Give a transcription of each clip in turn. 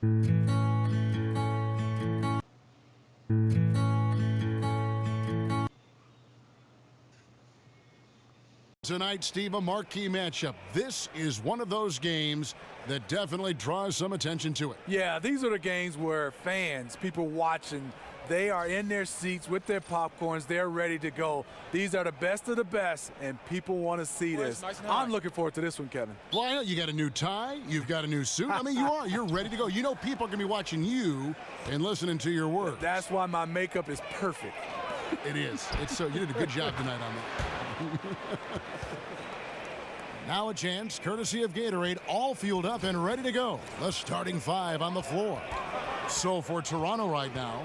Tonight, Steve, a marquee matchup. This is one of those games that definitely draws some attention to it. Yeah, these are the games where fans, people watching, they are in their seats with their popcorns. They're ready to go. These are the best of the best, and people want to see this. I'm looking forward to this one, Kevin. Well, I know you got a new tie. You've got a new suit. I mean, you're ready to go. You know people are going to be watching you and listening to your words. That's why my makeup is perfect. It is. It's so you did a good job tonight on that. Now a chance, courtesy of Gatorade, all fueled up and ready to go. The starting five on the floor. So for Toronto right now,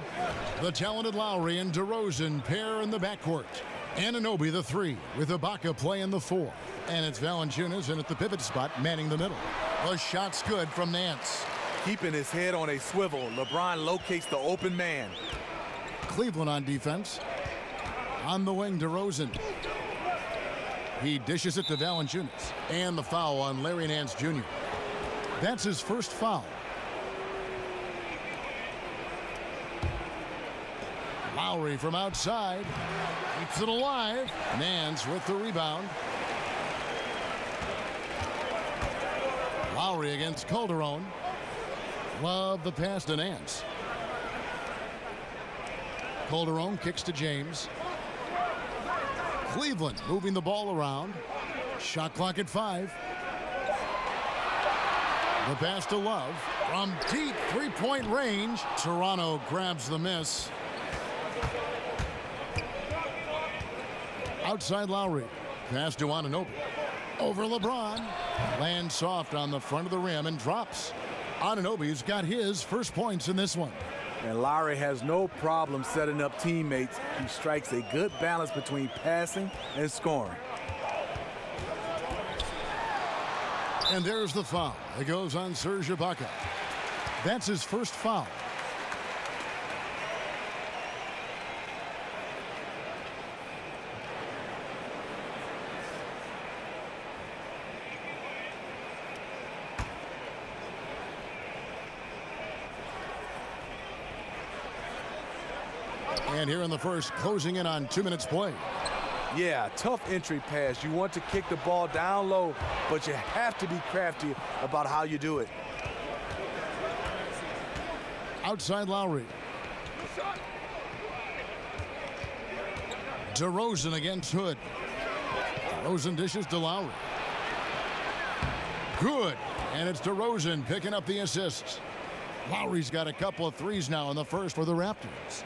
the talented Lowry and DeRozan pair in the backcourt. Anunoby the three, with Ibaka playing the four. And it's Valanciunas in at the pivot spot, manning the middle. The shot's good from Nance. Keeping his head on a swivel, LeBron locates the open man. Cleveland on defense. On the wing, DeRozan. He dishes it to Valanciunas. And the foul on Larry Nance Jr. That's his first foul. Lowry from outside. Keeps it alive. Nance with the rebound. Lowry against Calderon. Love the pass to Nance. Calderon kicks to James. Cleveland moving the ball around. Shot clock at 5. The pass to Love from deep three-point range. Toronto grabs the miss. Outside Lowry. Pass to Anunoby. Over LeBron. Lands soft on the front of the rim and drops. Anunoby's got his first points in this one. And Lowry has no problem setting up teammates. He strikes a good balance between passing and scoring. And there's the foul. It goes on Serge Ibaka. That's his first foul. And here in the first, closing in on 2 minutes play. Yeah, tough entry pass. You want to kick the ball down low, but you have to be crafty about how you do it. Outside Lowry. DeRozan against Hood. DeRozan dishes to Lowry. Good. And it's DeRozan picking up the assists. Lowry's got a couple of threes now in the first for the Raptors.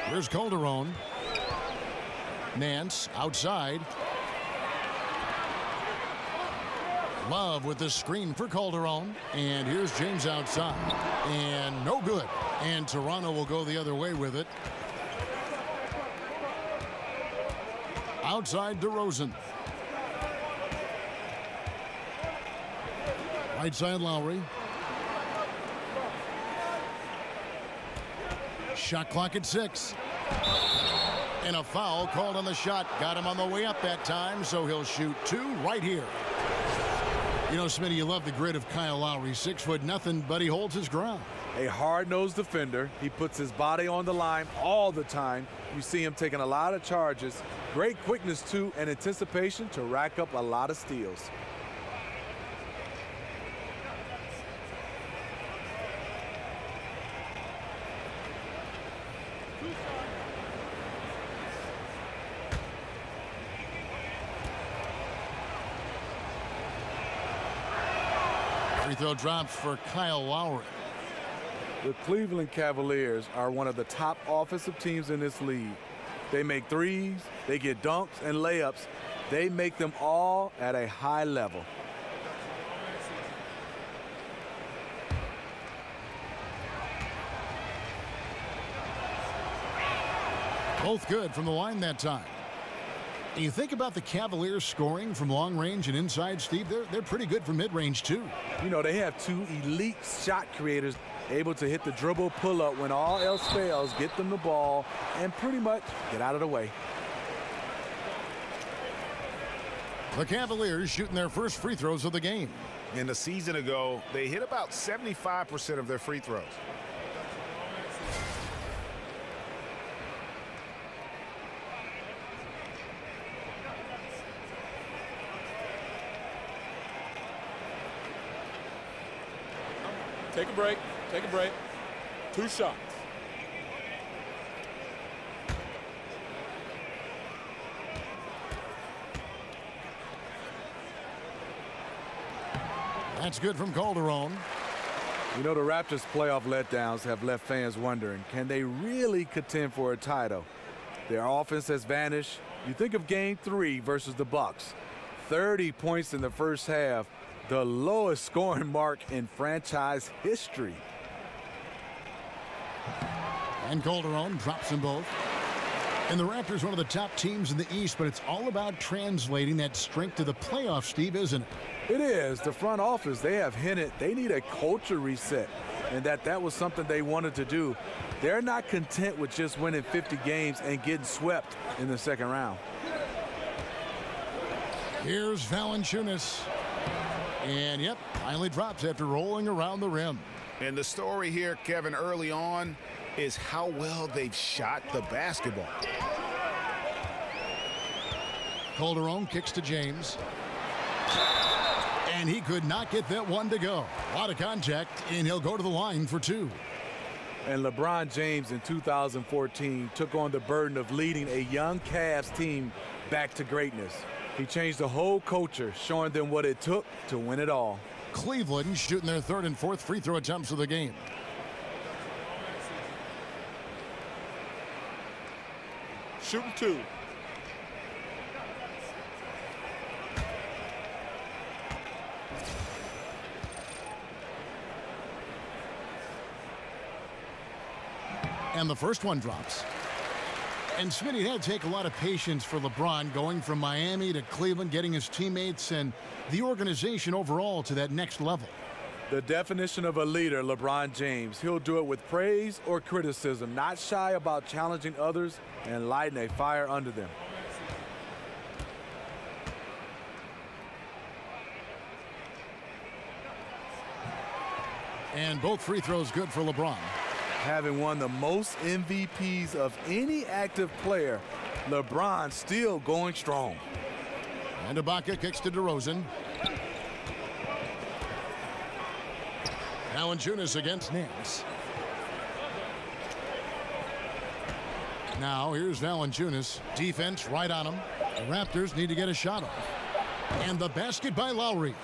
Here's Calderon. Nance outside. Love with the screen for Calderon. And here's James outside. And no good. And Toronto will go the other way with it. Outside DeRozan. Right side Lowry. Shot clock at 6. And a foul called on the shot. Got him on the way up that time, so he'll shoot 2 right here. You know, Smitty, you love the grit of Kyle Lowry. 6'0", but he holds his ground. A hard-nosed defender. He puts his body on the line all the time. You see him taking a lot of charges. Great quickness, too, and anticipation to rack up a lot of steals. Free throw drops for Kyle Lowry. The Cleveland Cavaliers are one of the top offensive teams in this league. They make threes, they get dunks and layups. They make them all at a high level. Both good from the line that time. You think about the Cavaliers scoring from long range and inside, Steve, they're pretty good from mid-range too. You know, they have 2 elite shot creators able to hit the dribble pull-up when all else fails, get them the ball, and pretty much get out of the way. The Cavaliers shooting their first free throws of the game. And a season ago, they hit about 75% of their free throws. Take a break. Take a break. 2 shots. That's good from Calderon. You know, the Raptors' playoff letdowns have left fans wondering, can they really contend for a title? Their offense has vanished. You think of Game 3 versus the Bucks. 30 points in the first half, the lowest scoring mark in franchise history. And Calderon drops them both. And the Raptors, one of the top teams in the East, but it's all about translating that strength to the playoffs, Steve, isn't it? It is. The front office, they have hinted they need a culture reset, and that was something they wanted to do. They're not content with just winning 50 games and getting swept in the second round. Here's Valanciunas. And, yep, finally drops after rolling around the rim. And the story here, Kevin, early on is how well they've shot the basketball. Calderon kicks to James. And he could not get that one to go. A lot of contact, and he'll go to the line for 2. And LeBron James in 2014 took on the burden of leading a young Cavs team back to greatness. He changed the whole culture, showing them what it took to win it all. Cleveland shooting their 3rd and 4th free throw attempts of the game. Shooting 2. And the first one drops. And Smitty, had to take a lot of patience for LeBron going from Miami to Cleveland, getting his teammates and the organization overall to that next level. The definition of a leader, LeBron James. He'll do it with praise or criticism, not shy about challenging others and lighting a fire under them. And both free throws good for LeBron. Having won the most MVPs of any active player, LeBron still going strong. And Ibaka kicks to DeRozan. Valanciunas against Nance. Now here's Valanciunas. Defense right on him. The Raptors need to get a shot off. And the basket by Lowry.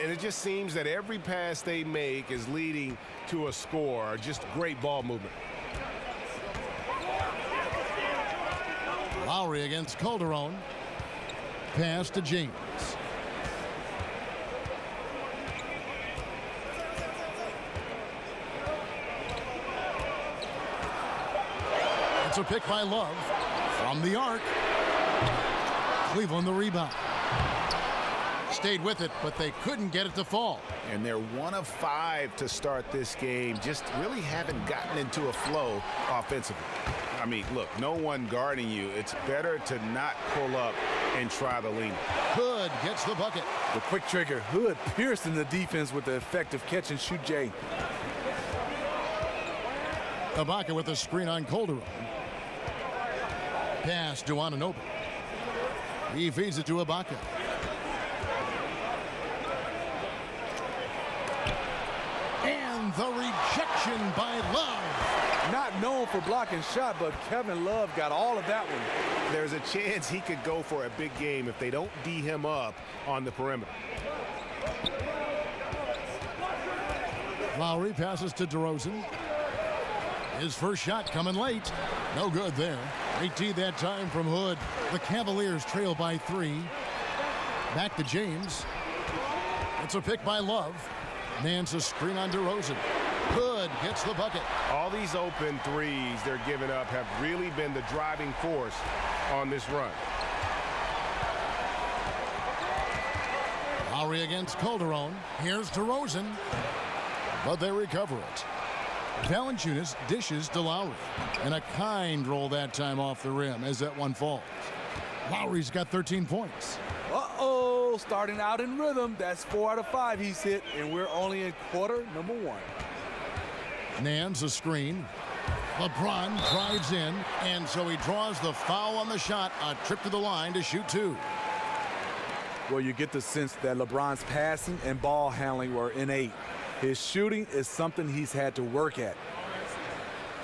And it just seems that every pass they make is leading to a score. Just great ball movement. Lowry against Calderon. Pass to James. It's a pick by Love from the arc. Cleveland the rebound. Stayed with it, but they couldn't get it to fall. And they're 1 of 5 to start this game. Just really haven't gotten into a flow offensively. I mean, look, no one guarding you. It's better to not pull up and try the lean. Hood gets the bucket. The quick trigger. Hood piercing the defense with the effective catch and shoot J. Ibaka with a screen on Calderon. Pass to Anunoby. He feeds it to Ibaka. And the rejection by Love. Not known for blocking shot, but Kevin Love got all of that one. There's a chance he could go for a big game if they don't D him up on the perimeter. Lowry passes to DeRozan. His first shot coming late. No good there. 18 that time from Hood. The Cavaliers trail by 3. Back to James. It's a pick by Love. Nance a screen on DeRozan. Hood gets the bucket. All these open threes they're giving up have really been the driving force on this run. Lowry against Calderon. Here's DeRozan. But they recover it. Valanciunas dishes to Lowry. And a kind roll that time off the rim as that one falls. Lowry's got 13 points. Uh-oh. starting out in rhythm. That's 4 out of 5 he's hit, and we're only in quarter number 1. Nance a screen. LeBron drives in, and so he draws the foul on the shot. A trip to the line to shoot 2. Well, you get the sense that LeBron's passing and ball handling were innate. His shooting is something he's had to work at.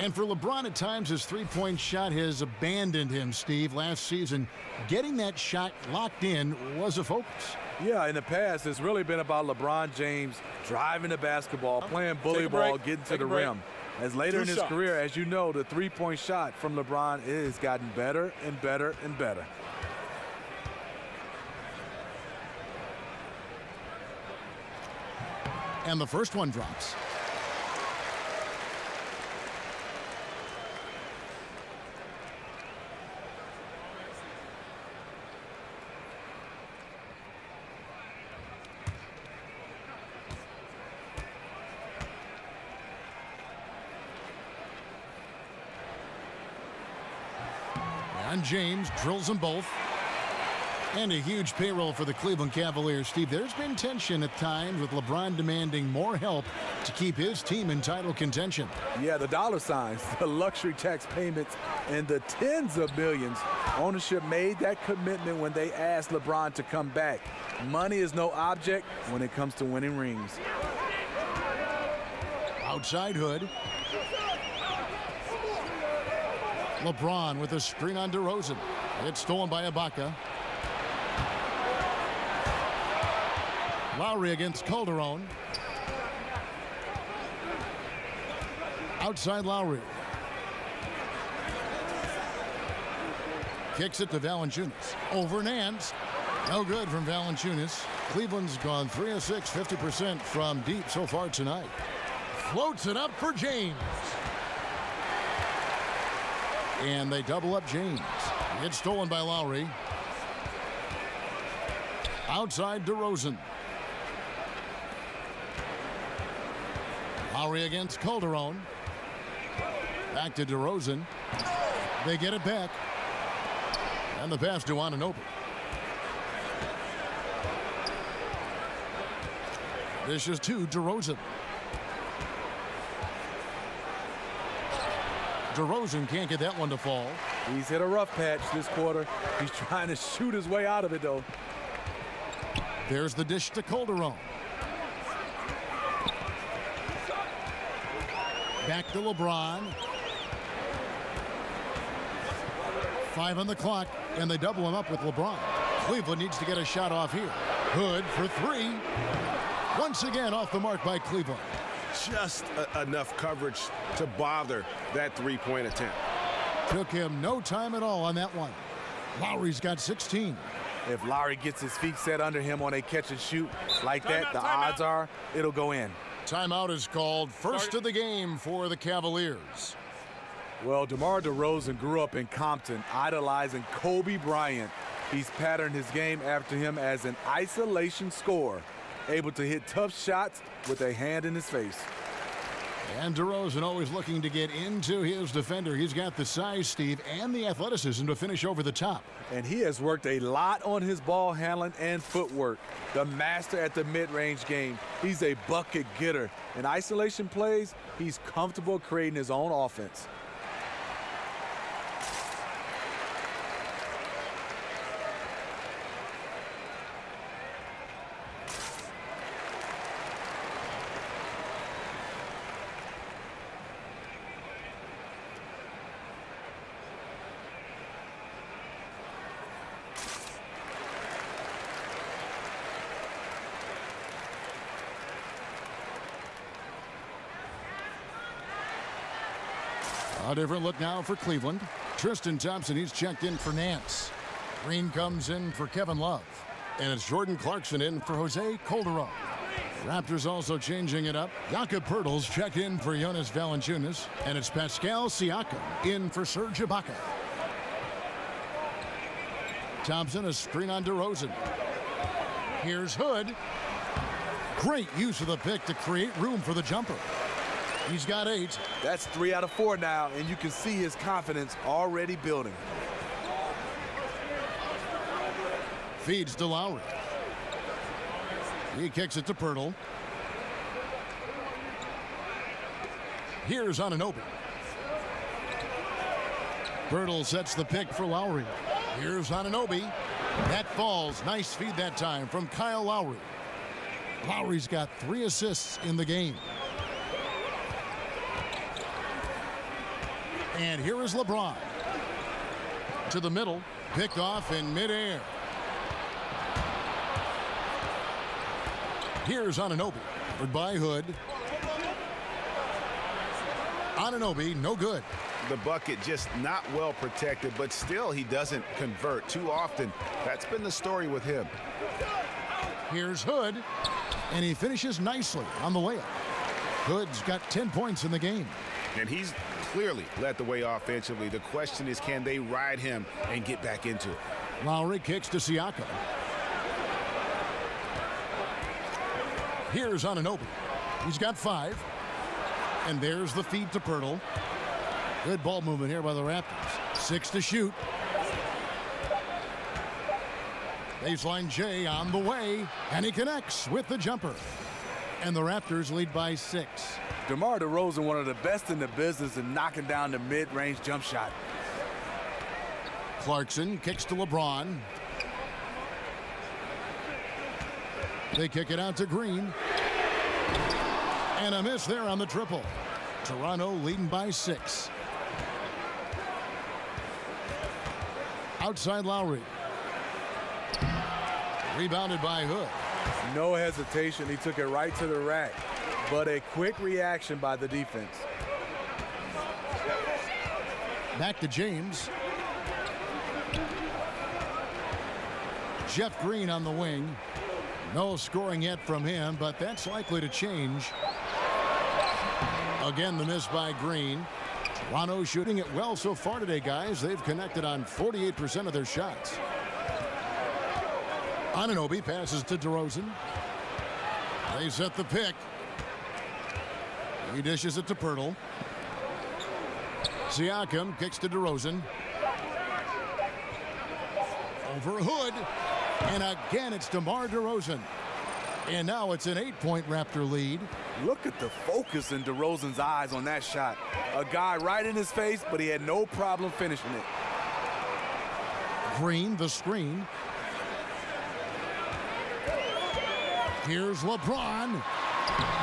And for LeBron, at times, his three-point shot has abandoned him, Steve. Last season, getting that shot locked in was a focus. Yeah, in the past, it's really been about LeBron James driving the basketball, playing bully ball, getting to the rim. As later in his career, as you know, the three-point shot from LeBron has gotten better and better and better. And the first one drops. And James drills them both. And a huge payroll for the Cleveland Cavaliers. Steve, there's been tension at times with LeBron demanding more help to keep his team in title contention. Yeah, the dollar signs, the luxury tax payments, and the tens of millions. Ownership made that commitment when they asked LeBron to come back. Money is no object when it comes to winning rings. Outside Hood. LeBron with a screen on DeRozan. It's stolen by Ibaka. Lowry against Calderon. Outside Lowry. Kicks it to Valanciunas. Over Nance. No good from Valanciunas. Cleveland's gone 3 of 6, 50% from deep so far tonight. Floats it up for James. And they double up James. It's stolen by Lowry. Outside DeRozan. Lowry against Calderon. Back to DeRozan. They get it back. And the pass to Anunoby. This is to DeRozan. DeRozan can't get that one to fall. He's hit a rough patch this quarter. He's trying to shoot his way out of it, though. There's the dish to Calderon. Back to LeBron. 5 on the clock, and they double him up with LeBron. Cleveland needs to get a shot off here. Hood for 3. Once again off the mark by Cleveland. Just enough coverage to bother that three-point attempt. Took him no time at all on that one. Lowry's got 16. If Lowry gets his feet set under him on a catch and shoot like that, the odds are it'll go in. Timeout is called. First of the game for the Cavaliers. Well, DeMar DeRozan grew up in Compton, idolizing Kobe Bryant. He's patterned his game after him as an isolation scorer, able to hit tough shots with a hand in his face. And DeRozan always looking to get into his defender. He's got the size, Steve, and the athleticism to finish over the top. And he has worked a lot on his ball handling and footwork. The master at the mid-range game. He's a bucket getter. In isolation plays, he's comfortable creating his own offense. A different look now for Cleveland. Tristan Thompson, he's checked in for Nance. Green comes in for Kevin Love. And it's Jordan Clarkson in for Jose Calderon. Raptors also changing it up. Jakob Poeltl's checked in for Jonas Valanciunas. And it's Pascal Siakam in for Serge Ibaka. Thompson, a screen on DeRozan. Here's Hood. Great use of the pick to create room for the jumper. He's got 8. That's 3 out of 4 now, and you can see his confidence already building. Feeds to Lowry. He kicks it to Pirtle. Here's Anunoby. Pirtle sets the pick for Lowry. Here's Anunoby. That falls. Nice feed that time from Kyle Lowry. Lowry's got 3 assists in the game. And here is LeBron. To the middle. Picked off in midair. Here's Anunoby. Covered by Hood. Anunoby, no good. The bucket just not well protected, but still he doesn't convert too often. That's been the story with him. Here's Hood, and he finishes nicely on the layup. Hood's got 10 points in the game. And he's clearly led the way offensively. The question is, can they ride him and get back into it? Lowry kicks to Siakam. Here's Anunoby. He's got 5. And there's the feed to Pirtle. Good ball movement here by the Raptors. 6 to shoot. Baseline J on the way, and he connects with the jumper. And the Raptors lead by 6. DeMar DeRozan, one of the best in the business in knocking down the mid-range jump shot. Clarkson kicks to LeBron. They kick it out to Green. And a miss there on the triple. Toronto leading by 6. Outside Lowry. Rebounded by Hood. No hesitation. He took it right to the rack. But a quick reaction by the defense. Back to James. Jeff Green on the wing. No scoring yet from him, but that's likely to change. Again, the miss by Green. Toronto shooting it well so far today, guys. They've connected on 48% of their shots. Anunoby passes to DeRozan. They set the pick. He dishes it to Pirtle. Siakam kicks to DeRozan. Over Hood. And again, it's DeMar DeRozan. And now it's an 8-point Raptor lead. Look at the focus in DeRozan's eyes on that shot. A guy right in his face, but he had no problem finishing it. Green, the screen. Here's LeBron.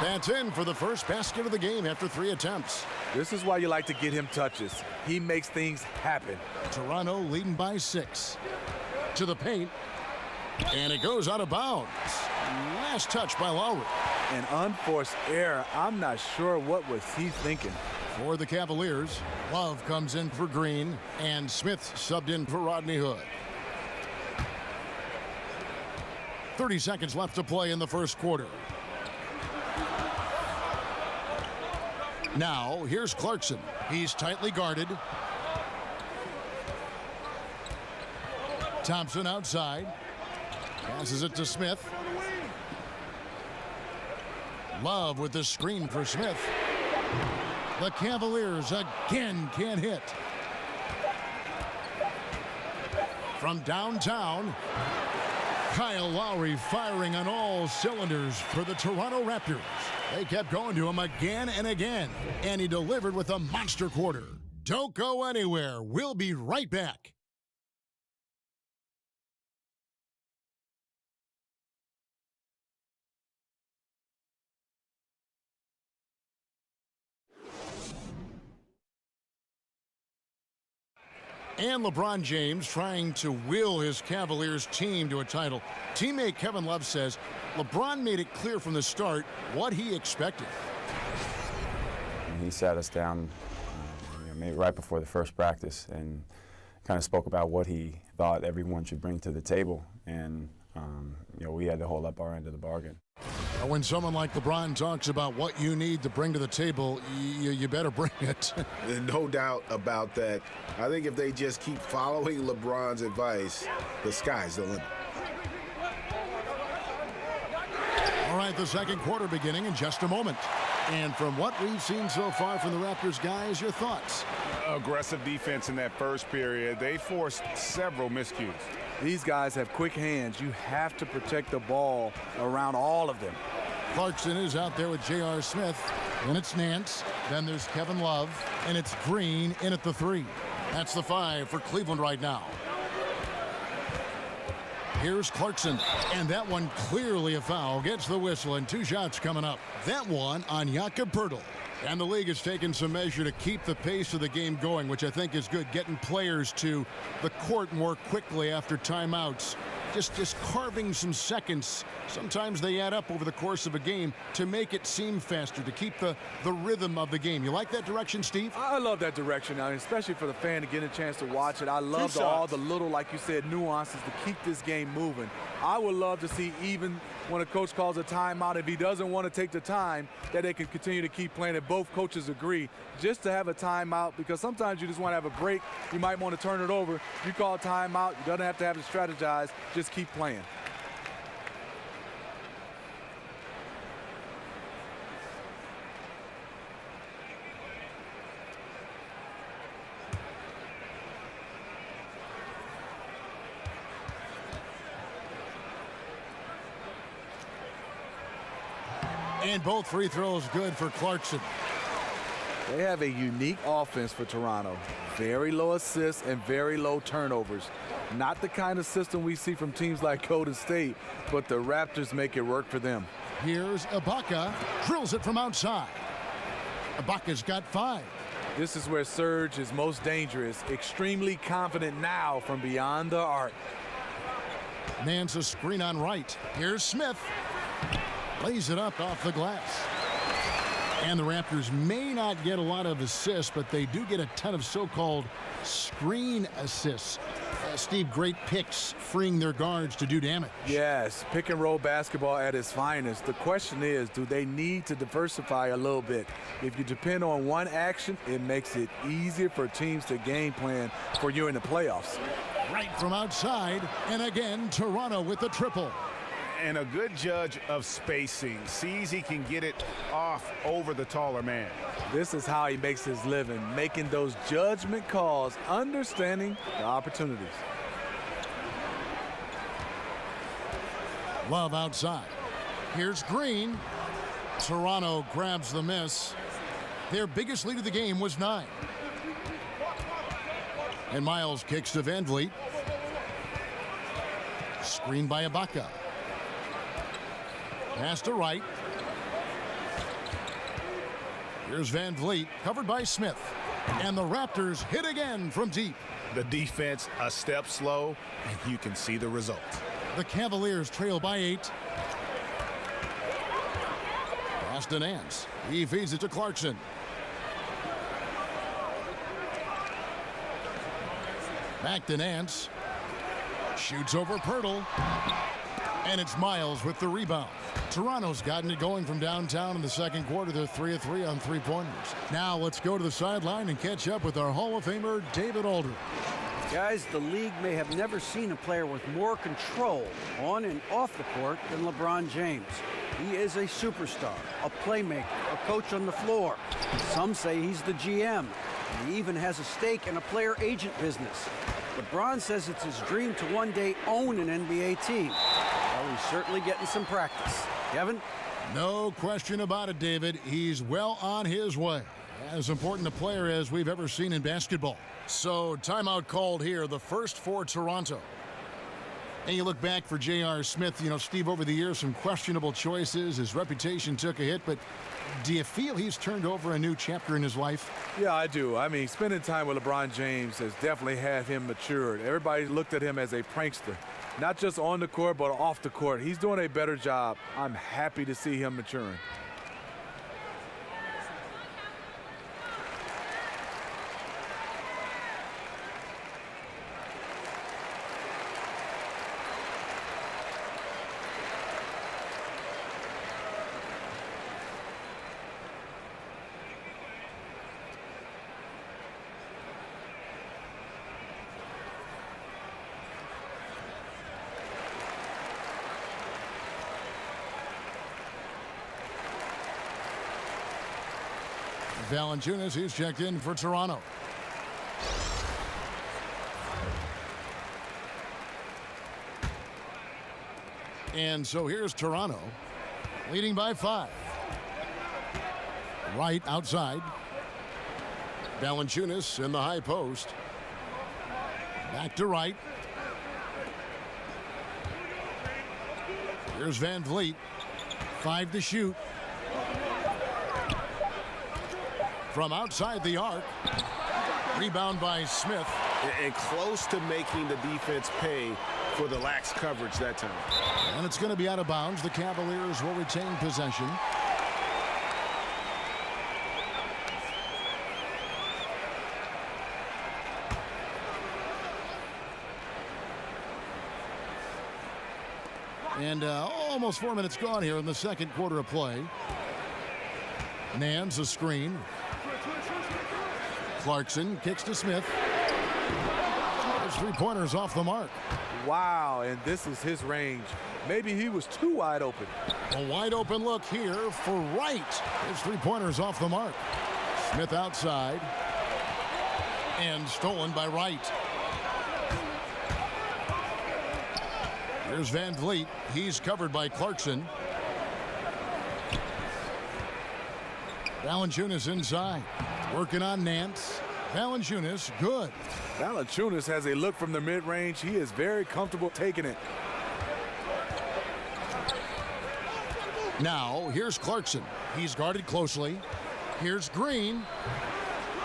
That's in for the first basket of the game after 3 attempts. This is why you like to get him touches. He makes things happen. Toronto leading by 6. To the paint. And it goes out of bounds. Last touch by Lowry. An unforced error. I'm not sure what was he thinking. For the Cavaliers, Love comes in for Green, and Smith subbed in for Rodney Hood. 30 seconds left to play in the first quarter. Now, here's Clarkson. He's tightly guarded. Thompson outside. Passes it to Smith. Love with the screen for Smith. The Cavaliers again can't hit. From downtown, Kyle Lowry firing on all cylinders for the Toronto Raptors. They kept going to him again and again, and he delivered with a monster quarter. Don't go anywhere. We'll be right back. And LeBron James trying to will his Cavaliers team to a title. Teammate Kevin Love says LeBron made it clear from the start what he expected. He sat us down maybe right before the first practice and kind of spoke about what he thought everyone should bring to the table. And we had to hold up our end of the bargain. When someone like LeBron talks about what you need to bring to the table, you better bring it. No doubt about that. I think if they just keep following LeBron's advice, the sky's the limit. All right, the second quarter beginning in just a moment. And from what we've seen so far from the Raptors, guys, your thoughts? Aggressive defense in that first period. They forced several miscues. These guys have quick hands. You have to protect the ball around all of them. Clarkson is out there with J.R. Smith. Then it's Nance. Then there's Kevin Love. And it's Green in at the 3. That's the 5 for Cleveland right now. Here's Clarkson, and that one clearly a foul. Gets the whistle, and 2 shots coming up. That one on Jakob Poeltl. And the league has taken some measure to keep the pace of the game going, which I think is good. Getting players to the court more quickly after timeouts. Just carving some seconds. Sometimes they add up over the course of a game to make it seem faster, to keep the rhythm of the game. You like that direction, Steve? I love that direction, especially for the fan to get a chance to watch it. I love all the little, like you said, nuances to keep this game moving. I would love to see, even when a coach calls a timeout, if he doesn't want to take the time, that they can continue to keep playing. If both coaches agree, just to have a timeout, because sometimes you just want to have a break. You might want to turn it over. You call a timeout. You don't have to strategize. Just keep playing. And both free throws good for Clarkson. They have a unique offense for Toronto. Very low assists and very low turnovers. Not the kind of system we see from teams like Golden State, but the Raptors make it work for them. Here's Ibaka. Drills it from outside. Ibaka's got 5. This is where Serge is most dangerous. Extremely confident now from beyond the arc. Nance a screen on right. Here's Smith. Lays it up off the glass. And the Raptors may not get a lot of assists, but they do get a ton of so-called screen assists. Steve, great picks, freeing their guards to do damage. Yes, pick and roll basketball at its finest. The question is, do they need to diversify a little bit? If you depend on one action, it makes it easier for teams to game plan for you in the playoffs. Right from outside, and again, Toronto with the triple. And a good judge of spacing. Sees he can get it off over the taller man. This is how he makes his living, making those judgment calls, understanding the opportunities. Love outside. Here's Green. Toronto grabs the miss. Their biggest lead of the game was 9. And Miles kicks to Van Vliet. Screen by Ibaka. Pass to right. Here's Van Vliet, covered by Smith. And the Raptors hit again from deep. The defense a step slow, and you can see the result. The Cavaliers trail by 8. Pass to Nance. He feeds it to Clarkson. Back to Nance. Shoots over Poeltl. And it's Miles with the rebound. Toronto's gotten it going from downtown in the second quarter. They're 3 of 3 on three-pointers. Now let's go to the sideline and catch up with our Hall of Famer, David Aldridge. Guys, the league may have never seen a player with more control on and off the court than LeBron James. He is a superstar, a playmaker, a coach on the floor. Some say he's the GM. And he even has a stake in a player agent business. LeBron says it's his dream to one day own an NBA team. Well, he's certainly getting some practice. Kevin? No question about it, David. He's well on his way. As important a player as we've ever seen in basketball. So, timeout called here, the first for Toronto. And you look back for J.R. Smith, Steve, over the years, some questionable choices. His reputation took a hit, but do you feel he's turned over a new chapter in his life? Yeah, I do. I mean, spending time with LeBron James has definitely had him matured. Everybody looked at him as a prankster, not just on the court, but off the court. He's doing a better job. I'm happy to see him maturing. Valanciunas, he's checked in for Toronto. And so here's Toronto, leading by 5. Right outside. Valanciunas in the high post. Back to right. Here's Van Vliet. 5 to shoot. From outside the arc. Rebound by Smith. And close to making the defense pay for the lax coverage that time. And it's going to be out of bounds. The Cavaliers will retain possession. And almost 4 minutes gone here in the second quarter of play. Nance a screen. Clarkson kicks to Smith. There's 3-pointers off the mark. Wow, and this is his range. Maybe he was too wide open. A wide open look here for Wright. There's 3-pointers off the mark. Smith outside. And stolen by Wright. Here's Van Vliet. He's covered by Clarkson. Valanciunas inside. Working on Nance. Valanciunas, good. Valanciunas has a look from the mid-range. He is very comfortable taking it. Now, here's Clarkson. He's guarded closely. Here's Green.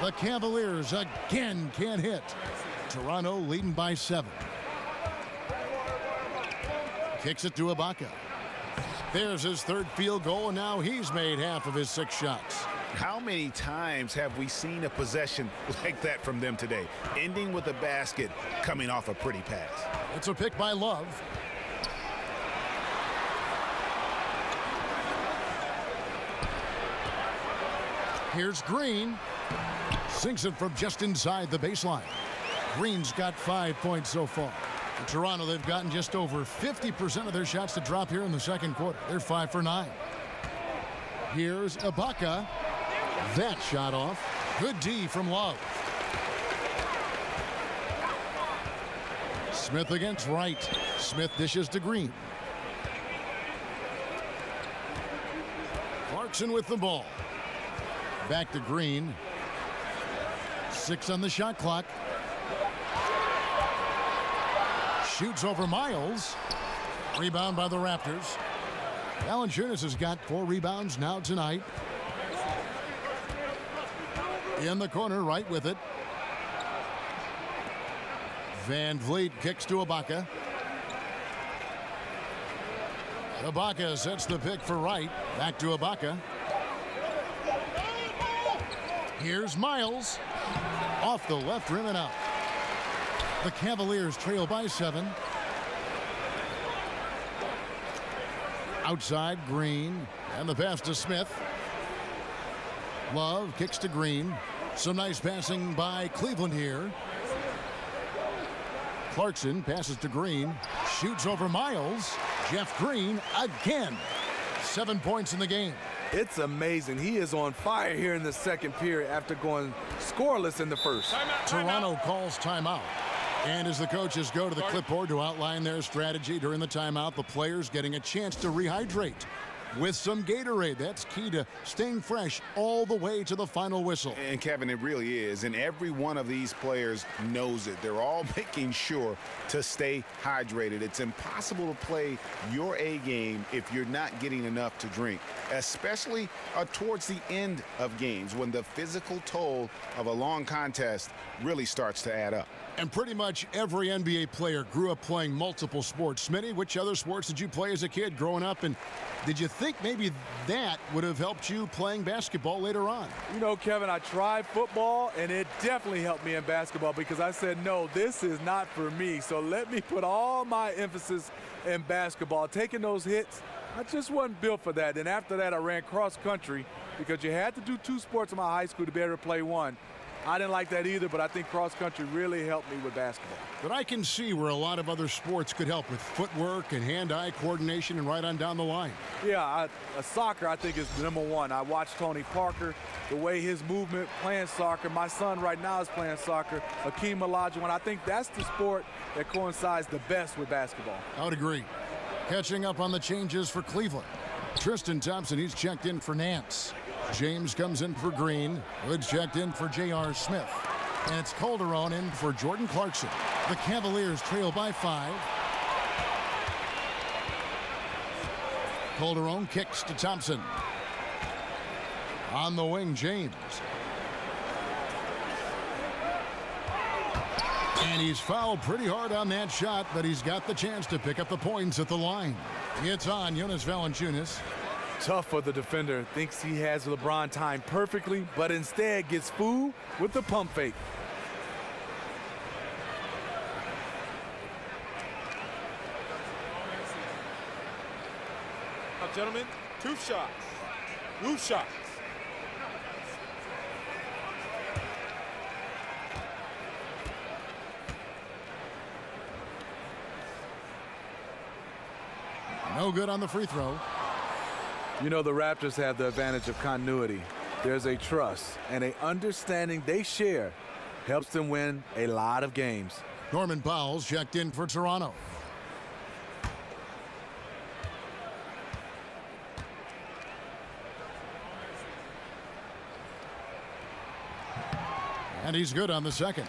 The Cavaliers again can't hit. Toronto leading by 7. Kicks it to Ibaka. There's his 3rd field goal, and now he's made half of his 6 shots. How many times have we seen a possession like that from them today? Ending with a basket, coming off a pretty pass. It's a pick by Love. Here's Green. Sinks it from just inside the baseline. Green's got 5 points so far. In Toronto, they've gotten just over 50% of their shots to drop here in the second quarter. They're 5 for 9. Here's Ibaka. That shot off. Good D from Love. Smith against Wright. Smith dishes to Green. Clarkson with the ball. Back to Green. 6 on the shot clock. Shoots over Miles. Rebound by the Raptors. Valanciunas has got 4 rebounds now tonight. In the corner, right with it. Van Vliet kicks to Ibaka. Ibaka sets the pick for Wright. Back to Ibaka. Here's Miles. Off the left rim and out. The Cavaliers trail by 7. Outside, Green. And the pass to Smith. Love kicks to Green. Some nice passing by Cleveland here. Clarkson passes to Green. Shoots over Miles. Jeff Green again. 7 points in the game. It's amazing. He is on fire here in the second period after going scoreless in the first. Toronto calls timeout. And as the coaches go to the clipboard to outline their strategy during the timeout, the players getting a chance to rehydrate with some Gatorade. That's key to staying fresh all the way to the final whistle. And Kevin, it really is. And every one of these players knows it. They're all making sure to stay hydrated. It's impossible to play your A game if you're not getting enough to drink, especially towards the end of games when the physical toll of a long contest really starts to add up. And pretty much every NBA player grew up playing multiple sports. Smitty, which other sports did you play as a kid growing up? And did you think maybe that would have helped you playing basketball later on? You know, Kevin, I tried football, and it definitely helped me in basketball because I said, no, this is not for me. So let me put all my emphasis in basketball. Taking those hits, I just wasn't built for that. And after that, I ran cross country because you had to do 2 sports in my high school to be able to play one. I didn't like that either, but I think cross country really helped me with basketball. But I can see where a lot of other sports could help with footwork and hand-eye coordination and right on down the line. Yeah, soccer I think is number one. I watched Tony Parker, the way his movement playing soccer. My son right now is playing soccer, Akeem Olajuwon. I think that's the sport that coincides the best with basketball. I would agree. Catching up on the changes for Cleveland. Tristan Thompson, he's checked in for Nance. James comes in for Green. Woods checked in for J.R. Smith. And it's Calderon in for Jordan Clarkson. The Cavaliers trail by 5. Calderon kicks to Thompson. On the wing, James. And he's fouled pretty hard on that shot, but he's got the chance to pick up the points at the line. It's on Jonas Valanciunas. Tough for the defender. Thinks he has LeBron timed perfectly, but instead gets fooled with the pump fake. Now, gentlemen, 2 shots. 2 shots. No good on the free throw. You know, the Raptors have the advantage of continuity. There's a trust and an understanding they share helps them win a lot of games. Norman Powell's checked in for Toronto. And he's good on the second.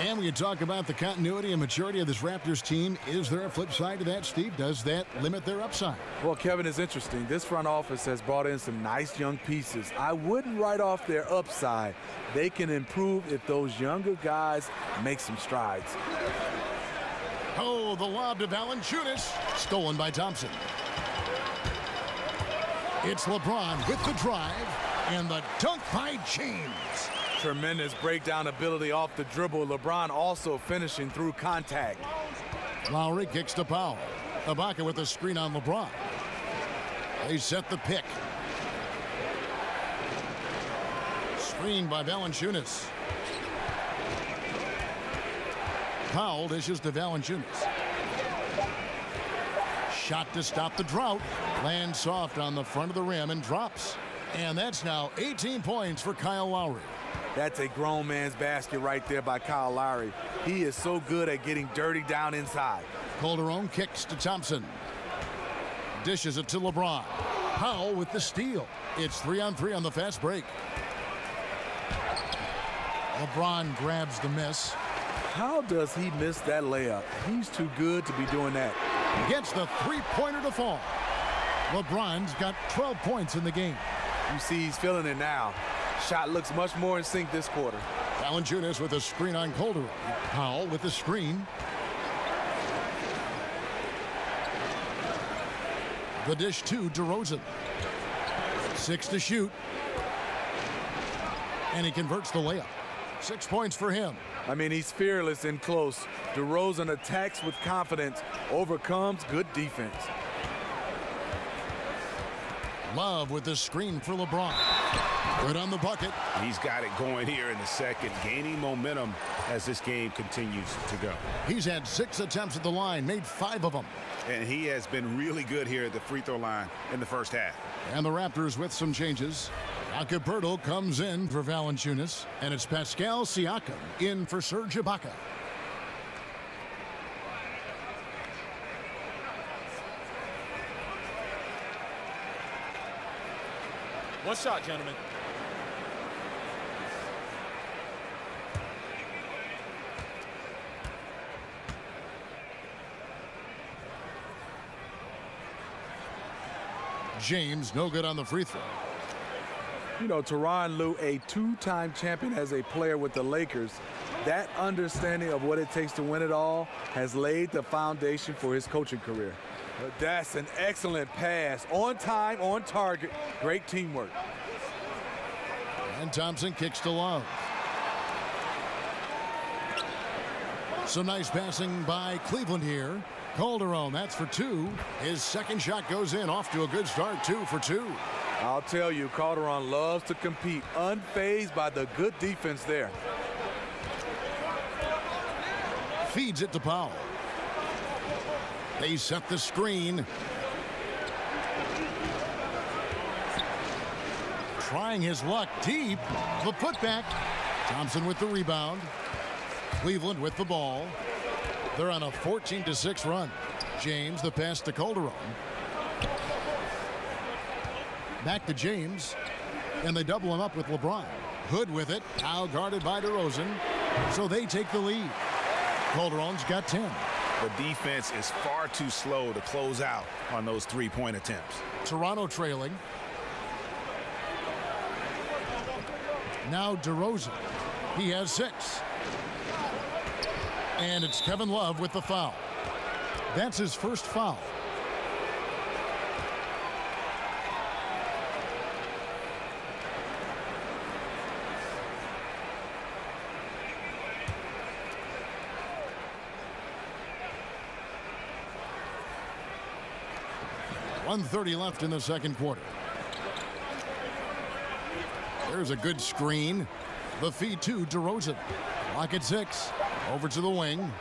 And we can talk about the continuity and maturity of this Raptors team. Is there a flip side to that, Steve? Does that limit their upside? Well, Kevin, is interesting. This front office has brought in some nice young pieces. I wouldn't write off their upside. They can improve if those younger guys make some strides. Oh, the lob to Valanciunas. Stolen by Thompson. It's LeBron with the drive and the dunk by James. Tremendous breakdown ability off the dribble. LeBron also finishing through contact. Lowry kicks to Powell. Ibaka with the screen on LeBron. They set the pick. Screen by Valanciunas. Powell dishes to Valanciunas. Shot to stop the drought. Lands soft on the front of the rim and drops. And that's now 18 points for Kyle Lowry. That's a grown man's basket right there by Kyle Lowry. He is so good at getting dirty down inside. Calderon kicks to Thompson. Dishes it to LeBron. Powell with the steal. It's 3-on-3 on the fast break. LeBron grabs the miss. How does he miss that layup? He's too good to be doing that. Gets the three-pointer to fall. LeBron's got 12 points in the game. You see he's feeling it now. Shot looks much more in sync this quarter. Valanciunas with a screen on Calderon. Powell with the screen. The dish to DeRozan. 6 to shoot. And he converts the layup. 6 points for him. I mean, he's fearless and close. DeRozan attacks with confidence, overcomes good defense. Love with the screen for LeBron. Good on the bucket. He's got it going here in the second, gaining momentum as this game continues to go. He's had 6 attempts at the line, made 5 of them. And he has been really good here at the free throw line in the first half. And the Raptors with some changes. Acapurdo comes in for Valanciunas, and it's Pascal Siakam in for Serge Ibaka. One shot, gentlemen. James, no good on the free throw. You know, Tyronn Lue, a 2-time champion as a player with the Lakers, that understanding of what it takes to win it all has laid the foundation for his coaching career. That's an excellent pass. On time, on target. Great teamwork. And Thompson kicks to Love. Some nice passing by Cleveland here. Calderon, that's for 2. His second shot goes in, off to a good start, 2 for 2. I'll tell you, Calderon loves to compete, unfazed by the good defense there. Feeds it to Powell. They set the screen. Trying his luck deep. The putback. Thompson with the rebound. Cleveland with the ball. They're on a 14-6 run. James, the pass to Calderon. Back to James. And they double him up with LeBron. Hood with it. Now guarded by DeRozan. So they take the lead. Calderon's got 10. The defense is far too slow to close out on those three-point attempts. Toronto trailing. Now DeRozan. He has 6. And it's Kevin Love with the foul. That's his first foul. .130 left in the second quarter. There's a good screen. The feed to DeRozan. Lock at 6. Over to the wing.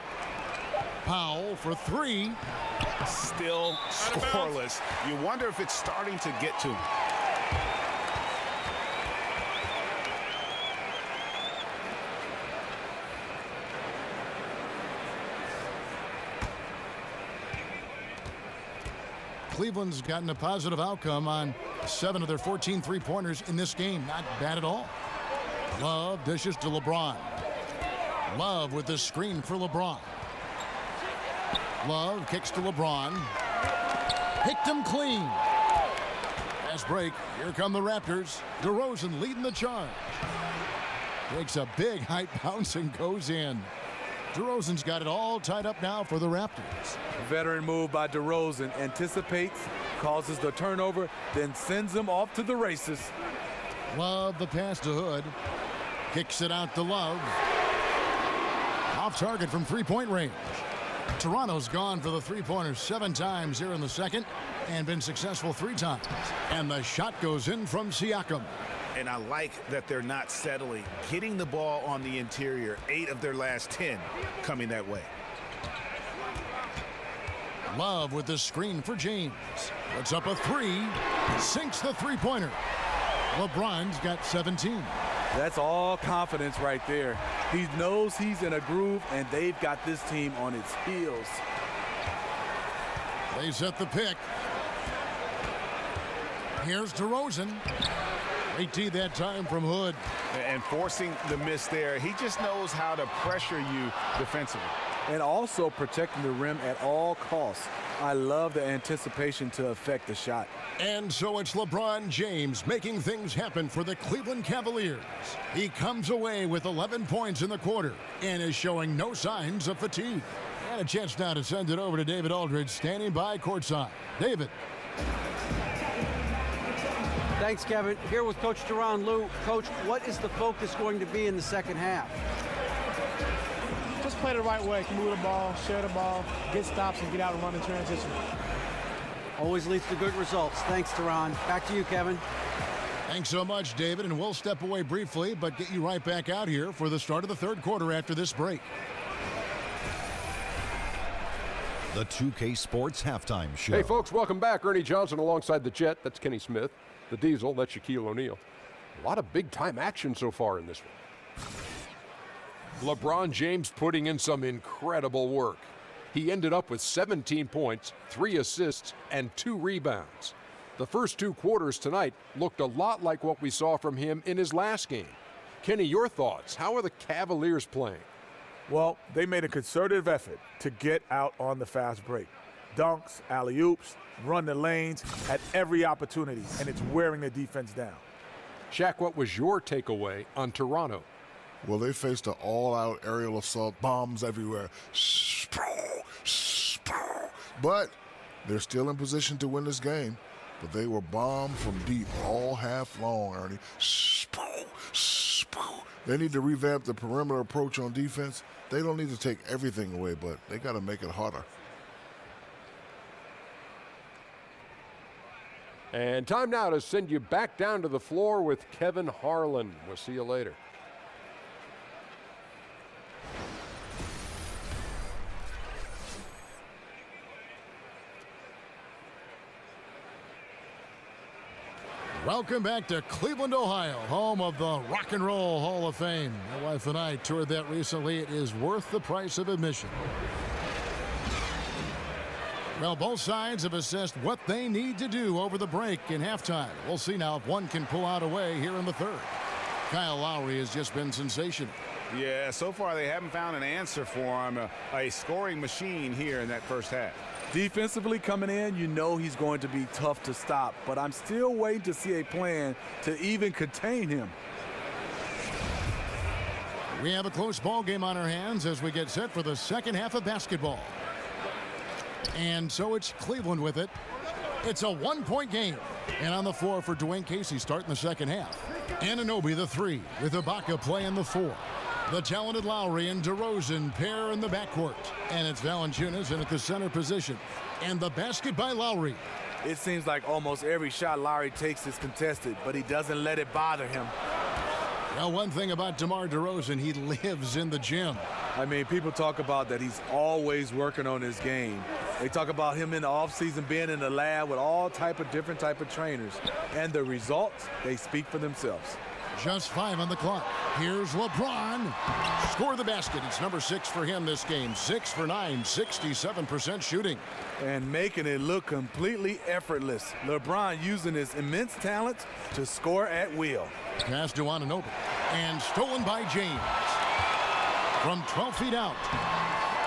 Powell for 3. Still scoreless. You wonder if it's starting to get to him. Cleveland's gotten a positive outcome on 7 of their 14 three-pointers in this game. Not bad at all. Love dishes to LeBron. Love with the screen for LeBron. Love kicks to LeBron. Picked him clean. Fast break. Here come the Raptors. DeRozan leading the charge. Takes a big height bounce and goes in. DeRozan's got it all tied up now for the Raptors. Veteran move by DeRozan. Anticipates, causes the turnover, then sends them off to the races. Love the pass to Hood. Kicks it out to Love. Off target from three-point range. Toronto's gone for the three-pointers 7 times here in the second and been successful 3 times. And the shot goes in from Siakam. And I like that they're not settling. Getting the ball on the interior, 8 of their last 10 coming that way. Love with the screen for James. Puts up a 3. Sinks the three-pointer. LeBron's got 17. That's all confidence right there. He knows he's in a groove, and they've got this team on its heels. They set the pick. Here's DeRozan. Great tee that time from Hood. And forcing the miss there, he just knows how to pressure you defensively. And also protecting the rim at all costs. I love the anticipation to affect the shot. And so it's LeBron James making things happen for the Cleveland Cavaliers. He comes away with 11 points in the quarter and is showing no signs of fatigue. And a chance now to send it over to David Aldridge, standing by courtside. David. Thanks, Kevin. Here with Coach Duran. Lou, Coach, what is the focus going to be in the second half? Just play the right way. Move the ball, share the ball, get stops, and get out and run in transition. Always leads to good results. Thanks, Duran. Back to you, Kevin. Thanks so much, David. And we'll step away briefly, but get you right back out here for the start of the third quarter after this break. The 2K Sports Halftime Show. Hey, folks, welcome back. Ernie Johnson alongside the Jet. That's Kenny Smith. The Diesel, that's Shaquille O'Neal. A lot of big-time action so far in this one. LeBron James putting in some incredible work. He ended up with 17 points, 3 assists, and 2 rebounds. The first 2 quarters tonight looked a lot like what we saw from him in his last game. Kenny, your thoughts? How are the Cavaliers playing? Well, they made a concerted effort to get out on the fast break. Dunks, alley-oops, run the lanes at every opportunity, and it's wearing the defense down. Shaq, what was your takeaway on Toronto? Well, they faced an all-out aerial assault, bombs everywhere. But they're still in position to win this game. But they were bombed from deep all half long, Ernie. They need to revamp the perimeter approach on defense. They don't need to take everything away, but they got to make it harder. And time now to send you back down to the floor with Kevin Harlan. We'll see you later. Welcome back to Cleveland, Ohio, home of the Rock and Roll Hall of Fame. My wife and I toured that recently. It is worth the price of admission. Well, both sides have assessed what they need to do over the break in halftime. We'll see now if one can pull out a way here in the third. Kyle Lowry has just been sensational. Yeah, so far they haven't found an answer for him. A scoring machine here in that first half. Defensively coming in, you know he's going to be tough to stop, but I'm still waiting to see a plan to even contain him. We have a close ball game on our hands as we get set for the second half of basketball. And so it's Cleveland with it. It's a one-point game. And on the floor for Dwayne Casey starting the second half. Anunoby the three with Ibaka playing the four. The talented Lowry and DeRozan pair in the backcourt. And it's Valanciunas in at the center position. And the basket by Lowry. It seems like almost every shot Lowry takes is contested, but he doesn't let it bother him. Now, one thing about DeMar DeRozan, he lives in the gym. I mean, people talk about that he's always working on his game. They talk about him in the offseason being in the lab with all different type of trainers. And the results, they speak for themselves. Just 5 on the clock. Here's LeBron. Score the basket. It's number 6 for him this game. 6 for 9, 67% shooting. And making it look completely effortless. LeBron using his immense talent to score at will. Pass to Anunoby. And stolen by James. From 12 feet out.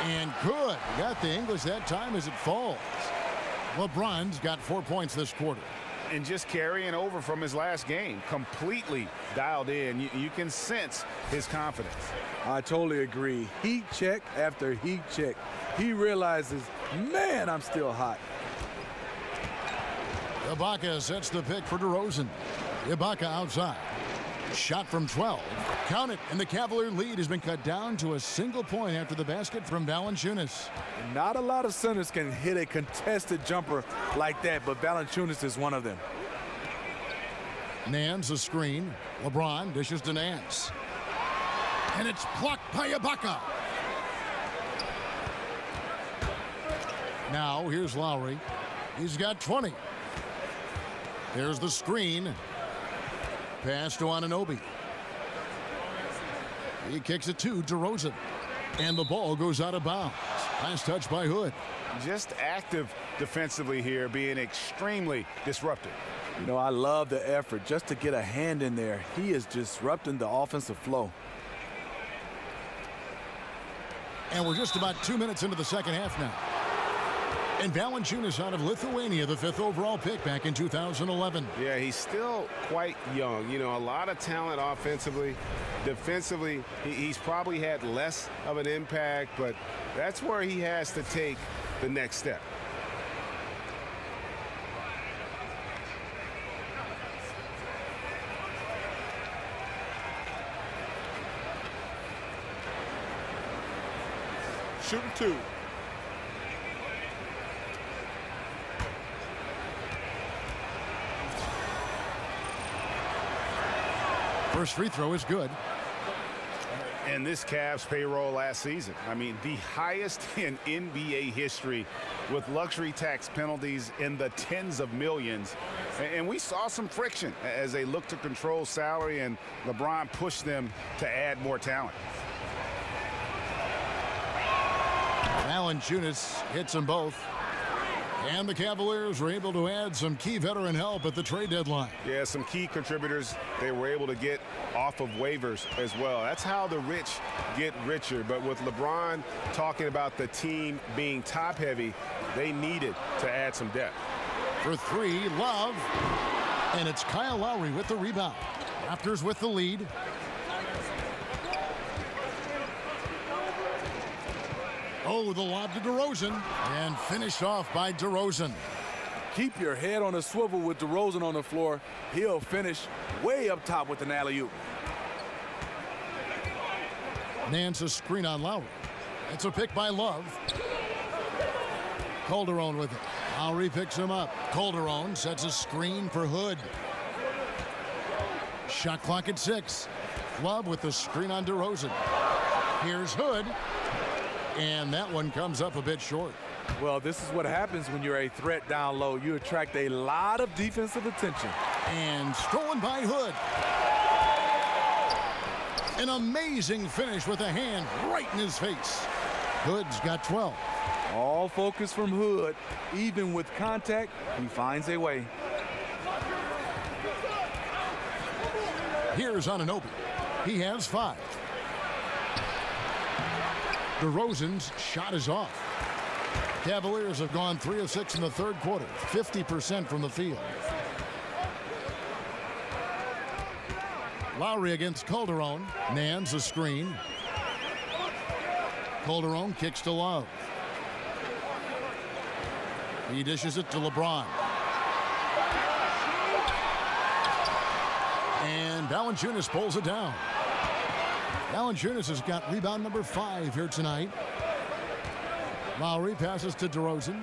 And good. Got the English that time as it falls. LeBron's got 4 points this quarter. And just carrying over from his last game, completely dialed in. You can sense his confidence. I totally agree. Heat check after heat check. He realizes, man, I'm still hot. Ibaka sets the pick for DeRozan. Ibaka outside. Shot from 12. Count it, and the Cavalier lead has been cut down to a single point after the basket from Valanciunas. Not a lot of centers can hit a contested jumper like that, but Valanciunas is one of them. Nance a screen. LeBron dishes to Nance. And it's blocked by Ibaka. Now here's Lowry. He's got 20. There's the screen. Pass to Anunoby. He kicks it to DeRozan. And the ball goes out of bounds. Last touch by Hood. Just active defensively here, being extremely disruptive. You know, I love the effort just to get a hand in there. He is disrupting the offensive flow. And we're just about 2 minutes into the second half now. And Valanciunas out of Lithuania, the 5th overall pick back in 2011. Yeah, he's still quite young. You know, a lot of talent offensively. Defensively, he's probably had less of an impact, but that's where he has to take the next step. Shooting 2. First free throw is good. And this Cavs payroll last season, I mean, the highest in NBA history with luxury tax penalties in the tens of millions. And we saw some friction as they looked to control salary, and LeBron pushed them to add more talent. Valanciunas hits them both. And the Cavaliers were able to add some key veteran help at the trade deadline. Yeah, some key contributors they were able to get off of waivers as well. That's how the rich get richer. But with LeBron talking about the team being top-heavy, they needed to add some depth. For 3, Love. And it's Kyle Lowry with the rebound. Raptors with the lead. Oh, the lob to DeRozan. And finished off by DeRozan. Keep your head on a swivel with DeRozan on the floor. He'll finish way up top with an alley-oop. Nance a screen on Lowry. It's a pick by Love. Calderon with it. Lowry picks him up. Calderon sets a screen for Hood. Shot clock at 6. Love with the screen on DeRozan. Here's Hood. And that one comes up a bit short. Well, this is what happens when you're a threat down low. You attract a lot of defensive attention. And stolen by Hood. An amazing finish with a hand right in his face. Hood's got 12. All focus from Hood. Even with contact, he finds a way. Here's Anunoby. He has 5. DeRozan's shot is off. Cavaliers have gone 3 of 6 in the third quarter, 50% from the field. Lowry against Calderon. Nans a screen. Calderon kicks to Love. He dishes it to LeBron. And Valanciunas pulls it down. Valanciunas has got rebound number 5 here tonight. Lowry passes to DeRozan.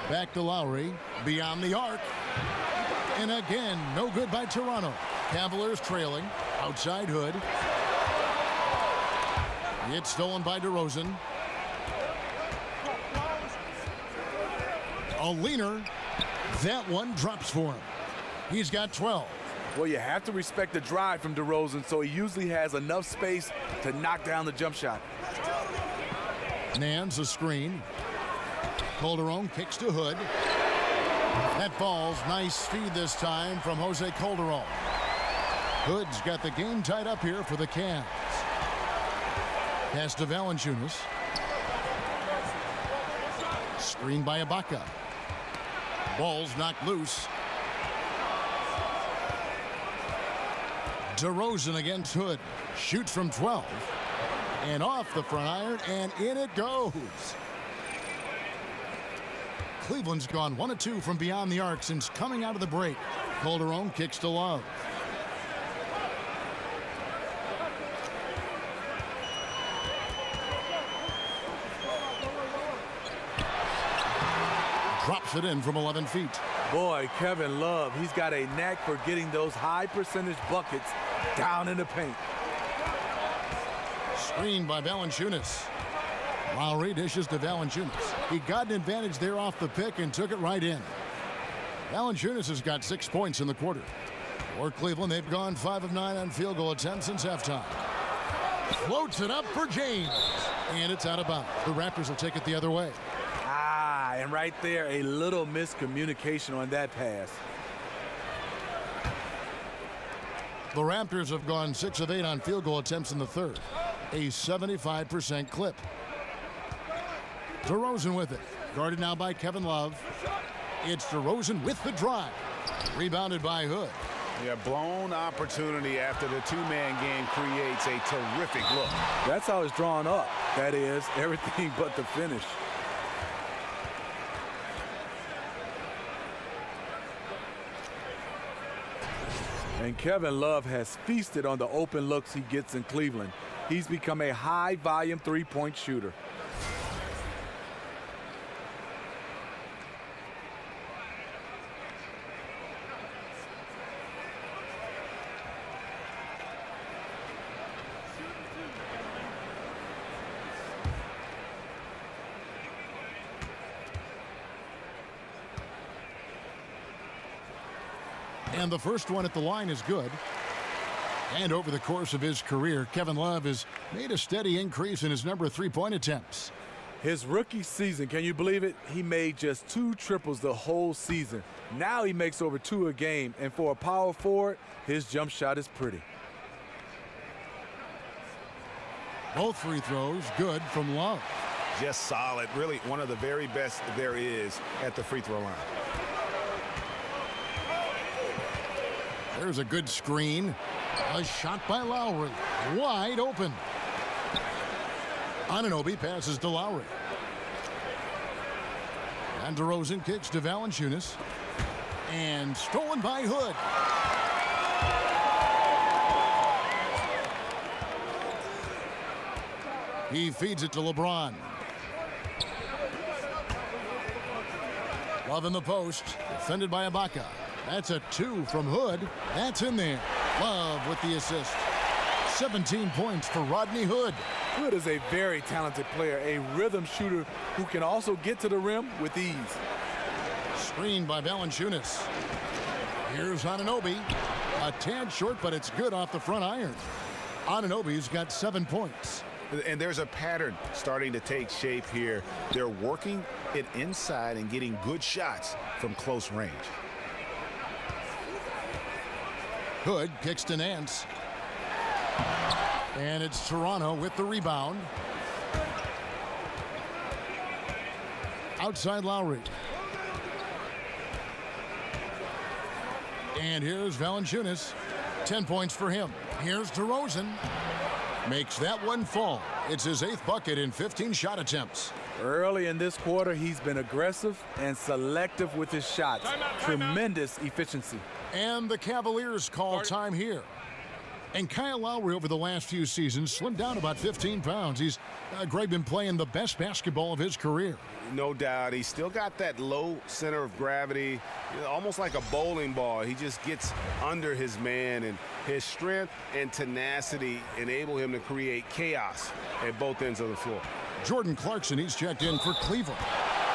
Back to Lowry. Beyond the arc. And again, no good by Toronto. Cavaliers trailing. Outside Hood. It's stolen by DeRozan. A leaner. That one drops for him. He's got 12. Well, you have to respect the drive from DeRozan, so he usually has enough space to knock down the jump shot. Nans a screen. Calderon kicks to Hood. That falls. Nice feed this time from Jose Calderon. Hood's got the game tied up here for the Cavs. Pass to Valanciunas. Screen by Ibaka. Ball's knocked loose. DeRozan against Hood. Shoots from 12. And off the front iron, and in it goes. Cleveland's gone 1 of 2 from beyond the arc since coming out of the break. Calderon kicks to Love. Drops it in from 11 feet. Boy, Kevin Love, he's got a knack for getting those high percentage buckets down in the paint. Screened by Valanciunas. Lowry dishes to Valanciunas. He got an advantage there off the pick and took it right in. Valanciunas has got 6 points in the quarter. For Cleveland, they've gone 5 of 9 on field goal attempts since halftime. Floats it up for James. And it's out of bounds. The Raptors will take it the other way. And right there, a little miscommunication on that pass. The Raptors have gone 6 of 8 on field goal attempts in the third. A 75% clip. DeRozan with it. Guarded now by Kevin Love. It's DeRozan with the drive. Rebounded by Hood. Yeah, blown opportunity after the two-man game creates a terrific look. That's how it's drawn up. That is, everything but the finish. And Kevin Love has feasted on the open looks he gets in Cleveland. He's become a high-volume three-point shooter. And the first one at the line is good. And over the course of his career, Kevin Love has made a steady increase in his number of three-point attempts. His rookie season, can you believe it? He made just 2 triples the whole season. Now he makes over 2 a game, and for a power forward, his jump shot is pretty. Both free throws good from Love. Just solid. Really one of the very best there is at the free throw line. There's a good screen. A shot by Lowry. Wide open. Anunoby passes to Lowry. And DeRozan kicks to Valanciunas. And stolen by Hood. He feeds it to LeBron. Love in the post, defended by Ibaka. That's a 2 from Hood. That's in there. Love with the assist. 17 points for Rodney Hood. Hood is a very talented player, a rhythm shooter who can also get to the rim with ease. Screened by Valanciunas. Here's Anunoby. A tad short, but it's good off the front iron. Anunoby's got 7 points. And there's a pattern starting to take shape here. They're working it inside and getting good shots from close range. Hood kicks to Nance. And it's Toronto with the rebound. Outside Lowry. And here's Valanciunas. 10 points for him. Here's DeRozan. Makes that one fall. It's his 8th bucket in 15 shot attempts. Early in this quarter, he's been aggressive and selective with his shots. Tremendous efficiency. And the Cavaliers call time here. And Kyle Lowry over the last few seasons slimmed down about 15 pounds. He's, Greg, been playing the best basketball of his career. No doubt. He's still got that low center of gravity, almost like a bowling ball. He just gets under his man, and his strength and tenacity enable him to create chaos at both ends of the floor. Jordan Clarkson, he's checked in for Cleveland.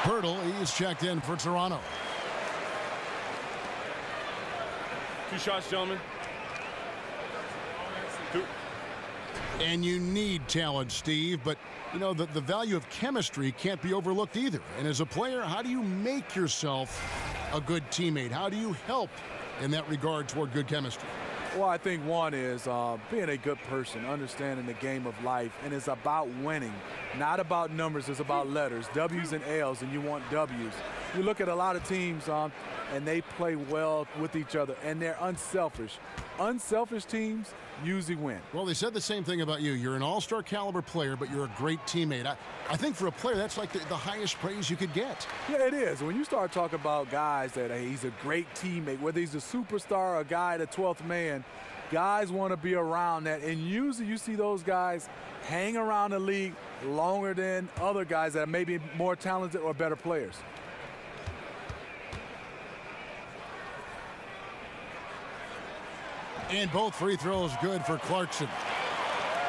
Hurdle, he's checked in for Toronto. 2 shots, gentlemen. 2. And you need talent, Steve, but you know, the value of chemistry can't be overlooked either. And as a player, how do you make yourself a good teammate? How do you help in that regard toward good chemistry? Well, I think one is being a good person, understanding the game of life, and it's about winning, not about numbers. It's about letters, W's and L's, and you want W's. You look at a lot of teams, and they play well with each other, and they're unselfish. Unselfish teams usually win. Well, they said the same thing about you. You're an all-star caliber player, but you're a great teammate. I think for a player, that's like the highest praise you could get. Yeah, it is. When you start talking about guys that hey, he's a great teammate, whether he's a superstar or a guy, the 12th man, guys want to be around that. And usually you see those guys hang around the league longer than other guys that are maybe more talented or better players. And both free throws good for Clarkson.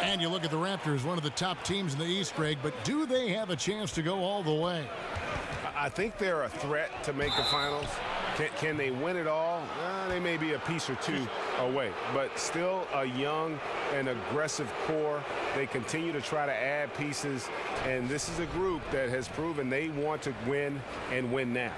And you look at the Raptors, one of the top teams in the East, Greg, but do they have a chance to go all the way? I think they're a threat to make the finals. Can they win it all? They may be a piece or two away, but still a young and aggressive core. They continue to try to add pieces, and this is a group that has proven they want to win and win now.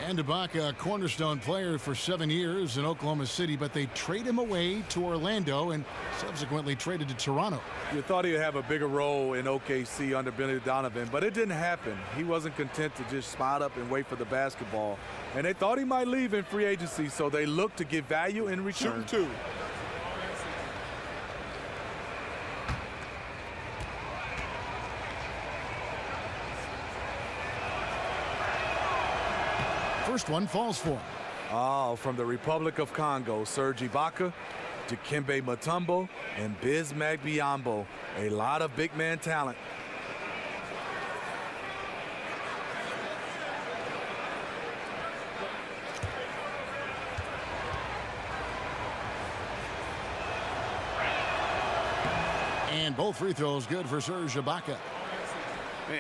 And Ibaka, a cornerstone player for 7 years in Oklahoma City, but they trade him away to Orlando and subsequently traded to Toronto. You thought he'd have a bigger role in OKC under Billy Donovan, but it didn't happen. He wasn't content to just spot up and wait for the basketball. And they thought he might leave in free agency, so they looked to get value in return. 2. First one falls for him. Oh, from the Republic of Congo, Serge Ibaka, Dikembe Mutombo, and Bismack Biyombo. A lot of big man talent. And both free throws good for Serge Ibaka.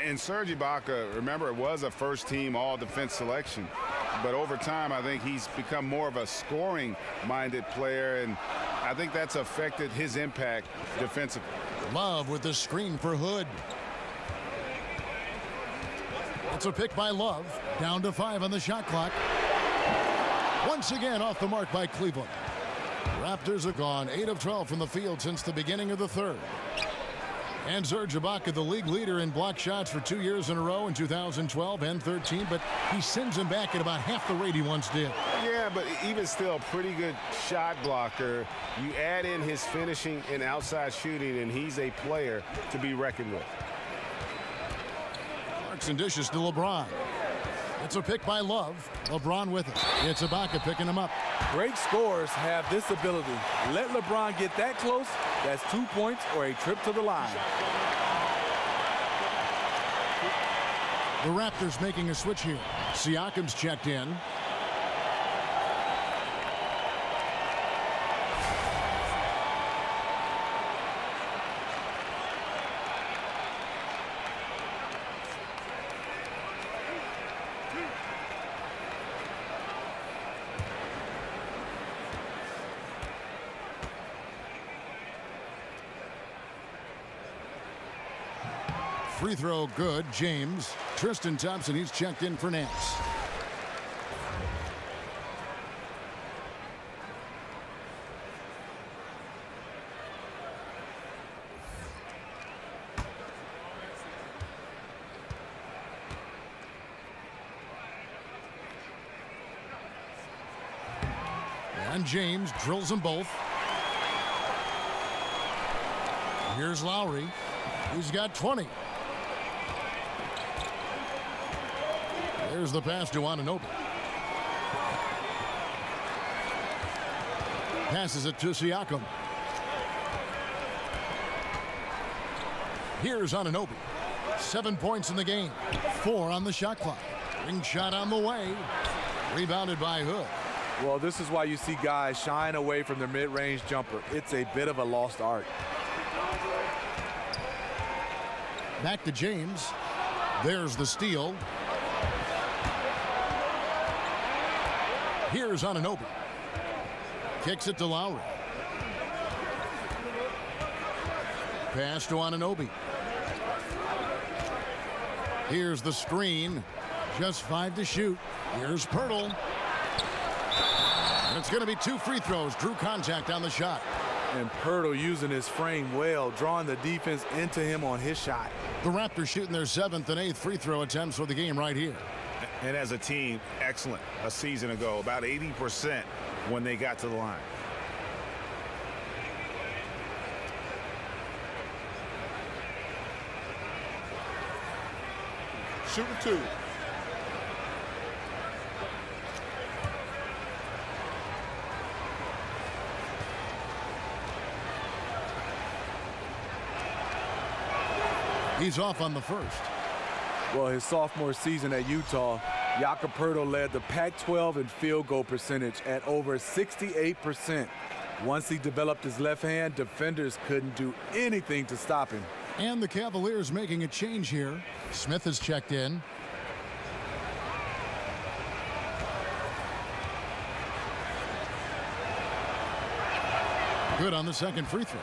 And Serge Ibaka, remember, it was a first-team all-defense selection. But over time, I think he's become more of a scoring-minded player, and I think that's affected his impact defensively. Love with the screen for Hood. It's a pick by Love. Down to 5 on the shot clock. Once again off the mark by Cleveland. Raptors have gone 8 of 12 from the field since the beginning of the third. And Serge Ibaka, the league leader in block shots for 2 years in a row in 2012 and 13, but he sends them back at about half the rate he once did. Yeah, but even still, pretty good shot blocker. You add in his finishing and outside shooting, and he's a player to be reckoned with. Clarkson dishes to LeBron. It's a pick by Love. LeBron with it. It's Ibaka picking him up. Great scorers have this ability. Let LeBron get that close, that's 2 points or a trip to the line. The Raptors making a switch here. Siakam's checked in. Free throw good. James. Tristan Thompson, he's checked in for Nance. And James drills them both. Here's Lowry. He's got 20. There's the pass to Anunoby. Passes it to Siakam. Here's Anunoby. 7 points in the game. 4 on the shot clock. Ring shot on the way. Rebounded by Hood. Well, this is why you see guys shying away from their mid-range jumper. It's a bit of a lost art. Back to James. There's the steal. Here's Anunoby. Kicks it to Lowry. Pass to Anunoby. Here's the screen. Just 5 to shoot. Here's Pirtle. And it's going to be 2 free throws. Drew contact on the shot. And Pirtle using his frame well, drawing the defense into him on his shot. The Raptors shooting their 7th and 8th free throw attempts for the game right here. And as a team, excellent a season ago, about 80% when they got to the line. Shooting 2. He's off on the first. Well, his sophomore season at Utah, Jakob Poeltl led the Pac-12 in field goal percentage at over 68%. Once he developed his left hand, defenders couldn't do anything to stop him. And the Cavaliers making a change here. Smith has checked in. Good on the second free throw.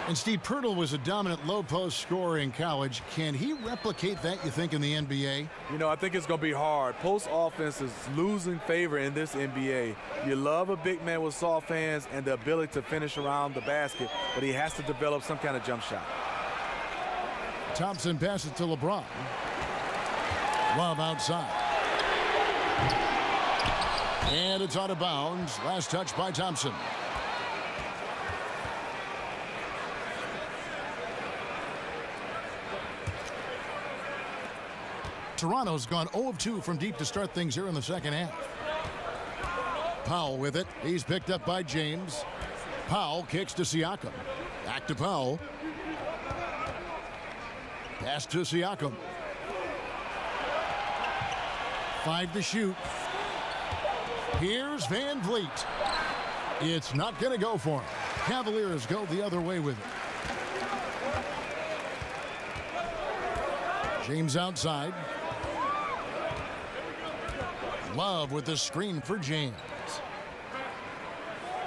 And Steve, Pirtle was a dominant low-post scorer in college. Can he replicate that, you think, in the NBA? You know, I think it's going to be hard. Post offense is losing favor in this NBA. You love a big man with soft hands and the ability to finish around the basket, but he has to develop some kind of jump shot. Thompson passes to LeBron. Love outside. And it's out of bounds. Last touch by Thompson. Toronto's gone 0 of 2 from deep to start things here in the second half. Powell with it. He's picked up by James. Powell kicks to Siakam. Back to Powell. Pass to Siakam. 5 to shoot. Here's Van Vliet. It's not going to go for him. Cavaliers go the other way with it. James outside. Love with the screen for James.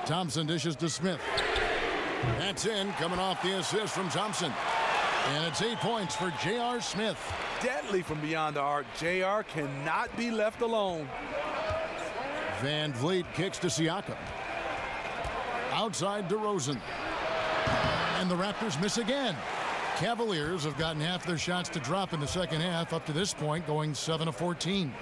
Thompson dishes to Smith. That's in, coming off the assist from Thompson. And it's 8 points for J.R. Smith. Deadly from beyond the arc. J.R. cannot be left alone. Van Vliet kicks to Siakam. Outside DeRozan. And the Raptors miss again. Cavaliers have gotten half their shots to drop in the second half up to this point, going 7 of 14.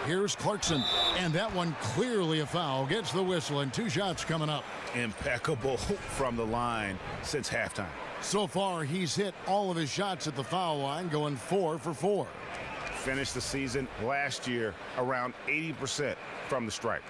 Here's Clarkson, and that one clearly a foul. Gets the whistle, and 2 shots coming up. Impeccable from the line since halftime. So far, he's hit all of his shots at the foul line, going 4 for 4. Finished the season last year around 80% from the stripe.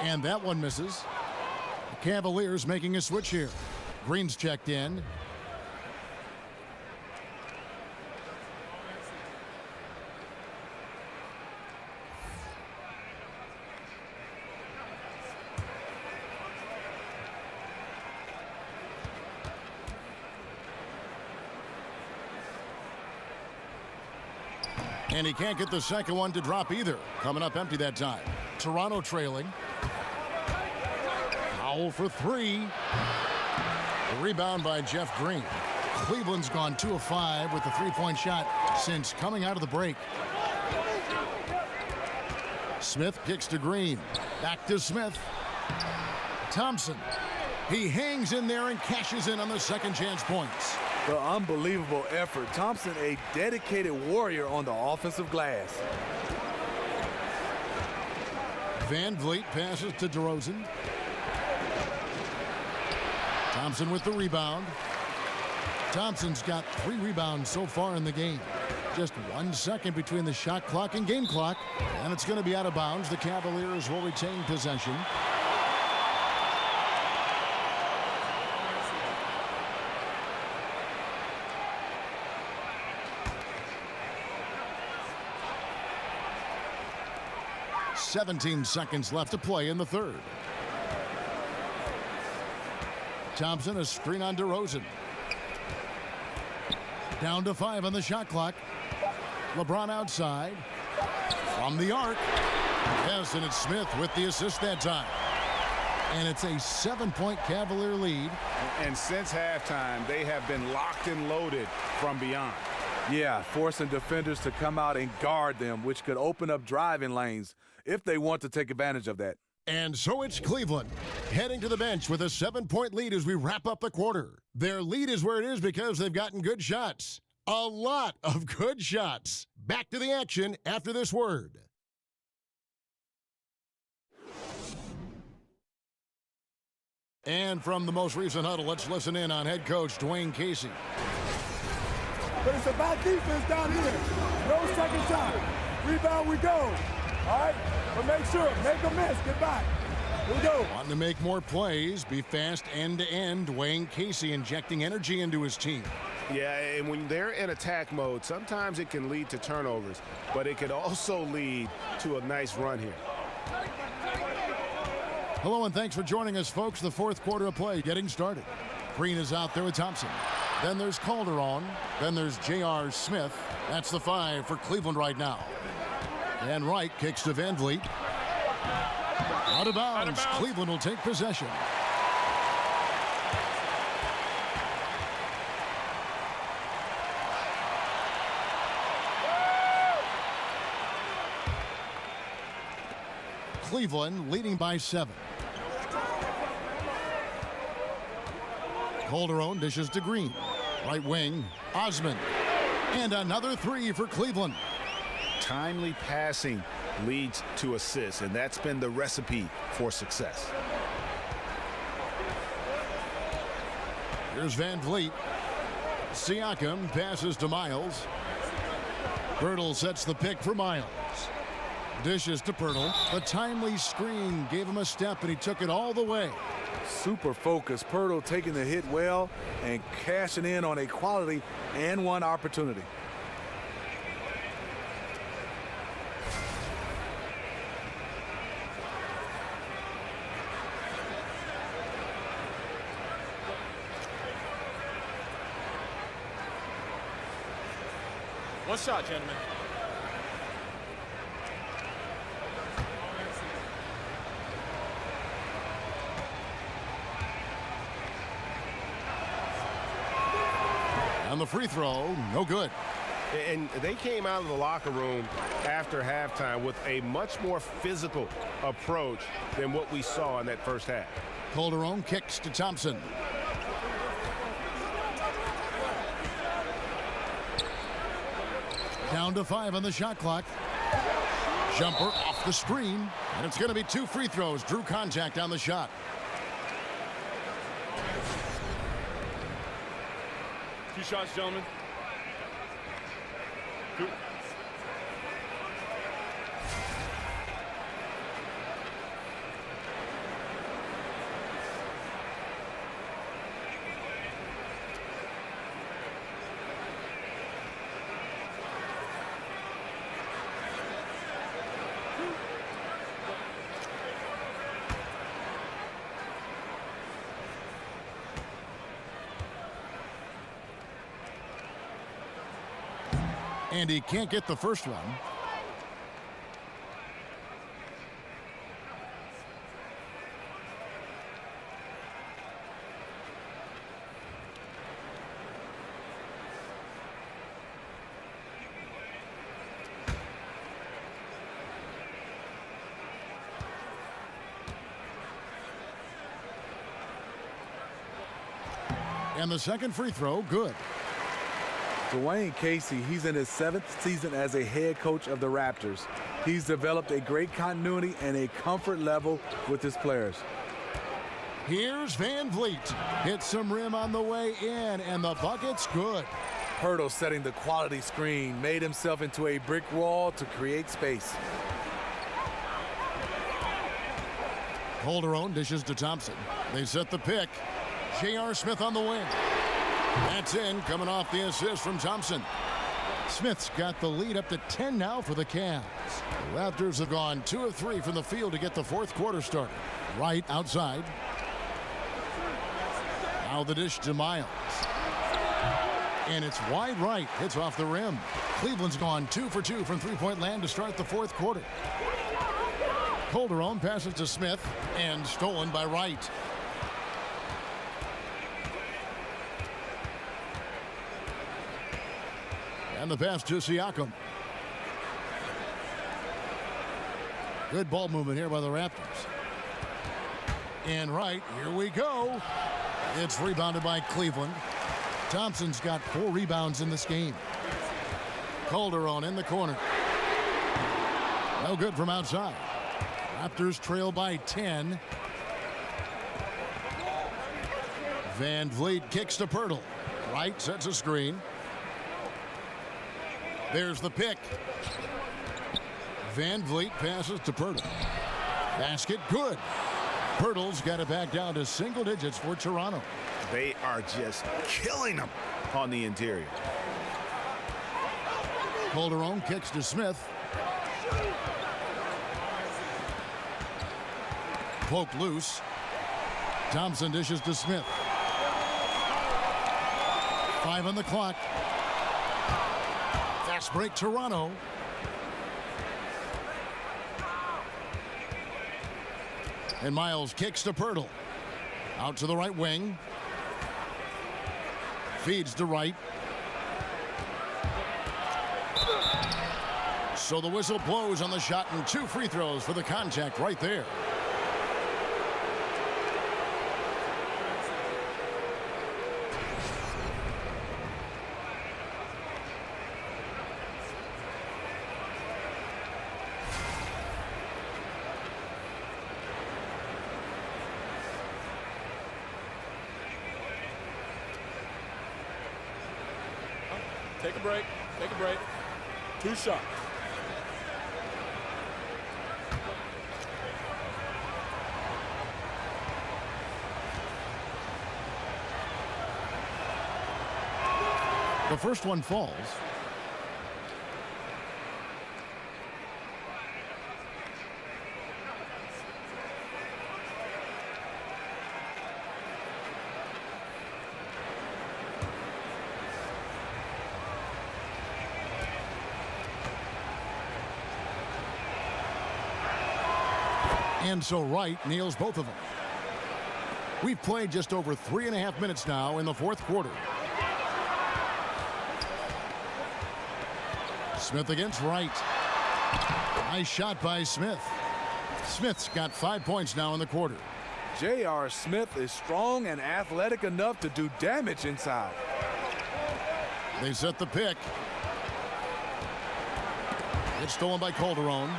And that one misses. The Cavaliers making a switch here. Green's checked in. And he can't get the second one to drop either. Coming up empty that time. Toronto trailing. Foul for three. The rebound by Jeff Green. Cleveland's gone 2 of 5 with the three-point shot since coming out of the break. Smith kicks to Green. Back to Smith. Thompson. He hangs in there and cashes in on the second chance points. The unbelievable effort. Thompson, a dedicated warrior on the offensive glass. Van Vliet passes to DeRozan. Thompson with the rebound. Thompson's got 3 rebounds so far in the game. Just 1 second between the shot clock and game clock. And it's going to be out of bounds. The Cavaliers will retain possession. .17 seconds left to play in the third. Thompson, a screen on DeRozan. Down to 5 on the shot clock. LeBron outside. From the arc. Yes, and it's Smith with the assist that time. And it's a 7-point Cavalier lead. And since halftime, they have been locked and loaded from beyond. Yeah, forcing defenders to come out and guard them, which could open up driving lanes if they want to take advantage of that. And so it's Cleveland heading to the bench with a 7-point lead as we wrap up the quarter. Their lead is where it is because they've gotten good shots. A lot of good shots. Back to the action after this word. And from the most recent huddle, let's listen in on head coach Dwayne Casey. But it's about defense down here. No second time. Rebound we go. All right? But make sure, make a miss, get back. Here we go. Wanting to make more plays, be fast end-to-end. Dwayne Casey injecting energy into his team. Yeah, and when they're in attack mode, sometimes it can lead to turnovers, but it could also lead to a nice run here. Hello, and thanks for joining us, folks. The fourth quarter of play getting started. Green is out there with Thompson. Then there's Calderon. Then there's J.R. Smith. That's the 5 for Cleveland right now. And Wright kicks to Van Vliet. Out of bounds. Cleveland will take possession. Cleveland leading by 7. Calderon dishes to Green. Right wing, Osman. And another 3 for Cleveland. Timely passing leads to assists, and that's been the recipe for success. Here's Van Vliet. Siakam passes to Miles. Pirtle sets the pick for Miles. Dishes to Pirtle. The timely screen gave him a step, and he took it all the way. Super focused. Pirtle taking the hit well and cashing in on a quality and one opportunity. One shot, gentlemen. On the free throw, no good. And they came out of the locker room after halftime with a much more physical approach than what we saw in that first half. Calderon kicks to Thompson. Down to 5 on the shot clock. Jumper off the screen. And it's going to be 2 free throws. Drew contact on the shot. Two shots, gentlemen. Two. And he can't get the first one. And the second free throw, good. Dwayne Casey, he's in his 7th season as a head coach of the Raptors. He's developed a great continuity and a comfort level with his players. Here's Van Vliet. Hits some rim on the way in, and the bucket's good. Hurdle setting the quality screen, made himself into a brick wall to create space. Calderon dishes to Thompson. They set the pick. J.R. Smith on the wing. That's in, coming off the assist from Thompson. Smith's got the lead up to 10 now for the Cavs. The Raptors have gone 2 of 3 from the field to get the fourth quarter started. Right outside. Now the dish to Miles. And it's wide right. Hits off the rim. Cleveland's gone 2 for 2 from three-point land to start the fourth quarter. Calderon passes to Smith and stolen by Wright. And the pass to Siakam. Good ball movement here by the Raptors. And right, here we go. It's rebounded by Cleveland. Thompson's got 4 rebounds in this game. Calderon in the corner. No good from outside. Raptors trail by 10. Van Vliet kicks to Pirtle. Wright sets a screen. There's the pick. Van Vliet passes to Pirtle. Basket good. Pirtle's got it back down to single digits for Toronto. They are just killing them on the interior. Calderon kicks to Smith. Poked loose. Thompson dishes to Smith. 5 on the clock. Fast break Toronto. And Miles kicks to Pirtle. Out to the right wing. Feeds to Wright. So the whistle blows on the shot and 2 free throws for the contact right there. Take a break. Take a break. 2 shots. The first one falls. And so Wright nails both of them. We've played just over 3.5 minutes now in the fourth quarter. Smith against Wright. Nice shot by Smith. Smith's got 5 points now in the quarter. J.R. Smith is strong and athletic enough to do damage inside. They set the pick. It's stolen by Calderon.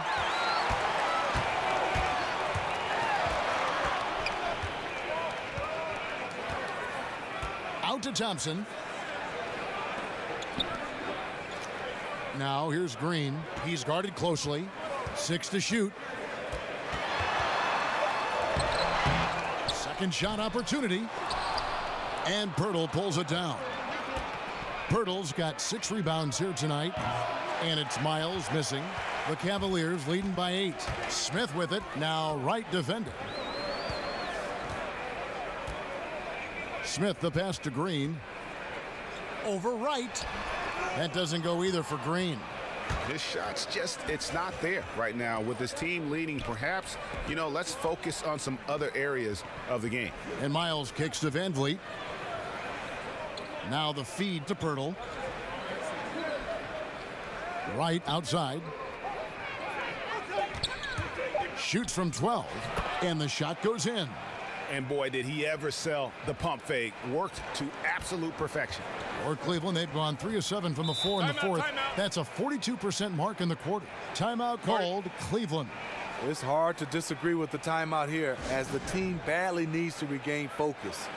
Out to Thompson. Now here's Green. He's guarded closely. 6 to shoot. Second shot opportunity. And Pirtle pulls it down. Pirtle's got 6 rebounds here tonight. And it's Miles missing. The Cavaliers leading by 8. Smith with it. Now Wright defending. Smith the pass to Green. Over Wright. That doesn't go either for Green. His shot's just, it's not there right now. With his team leading, perhaps, let's focus on some other areas of the game. And Miles kicks to Van Vliet. Now the feed to Pirtle. Right outside. Shoots from 12, and the shot goes in. And boy, did he ever sell the pump fake. Worked to absolute perfection. For Cleveland, they've gone 3 of 7 from the floor in the fourth. That's a 42% mark in the quarter. Timeout called, Cleveland. It's hard to disagree with the timeout here, as the team badly needs to regain focus.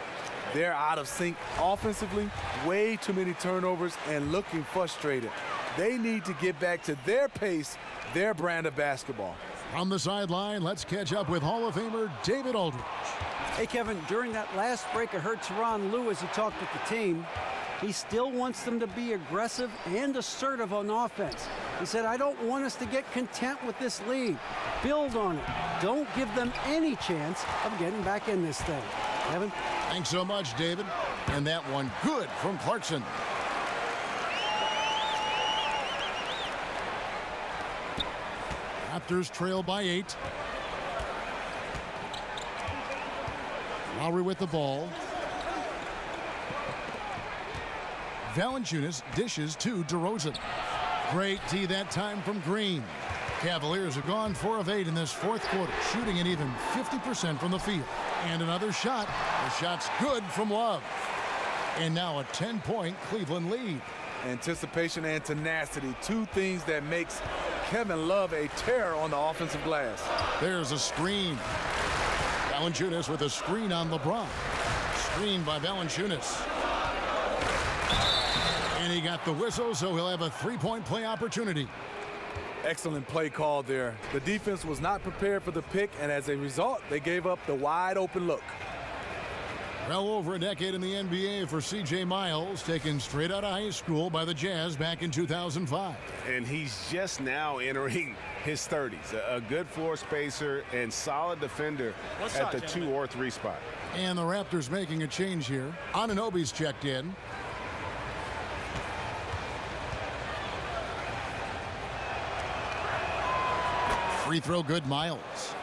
They're out of sync offensively, way too many turnovers, and looking frustrated. They need to get back to their pace, their brand of basketball. On the sideline, let's catch up with Hall of Famer David Aldridge. Hey, Kevin, during that last break, I heard Tyronn Lue as he talked with the team. He still wants them to be aggressive and assertive on offense. He said, I don't want us to get content with this lead. Build on it. Don't give them any chance of getting back in this thing. Kevin? Thanks so much, David. And that one good from Clarkson. Raptors trail by 8. Lowry with the ball. Valanciunas dishes to DeRozan. Great D that time from Green. Cavaliers have gone 4 of 8 in this fourth quarter, shooting an even 50% from the field. And another shot. The shot's good from Love. And now a 10-point Cleveland lead. Anticipation and tenacity, two things that makes Kevin Love a terror on the offensive glass. There's a screen. Valanciunas with a screen on LeBron. Screen by Valanciunas. And he got the whistle, so he'll have a 3-point play opportunity. Excellent play call there. The defense was not prepared for the pick, and as a result, they gave up the wide open look. Well over a decade in the NBA for C.J. Miles, taken straight out of high school by the Jazz back in 2005. And he's just now entering his 30s. A good floor spacer and solid defender at the 2 or 3 spot. And the Raptors making a change here. Anunoby's checked in. Free throw good, Miles.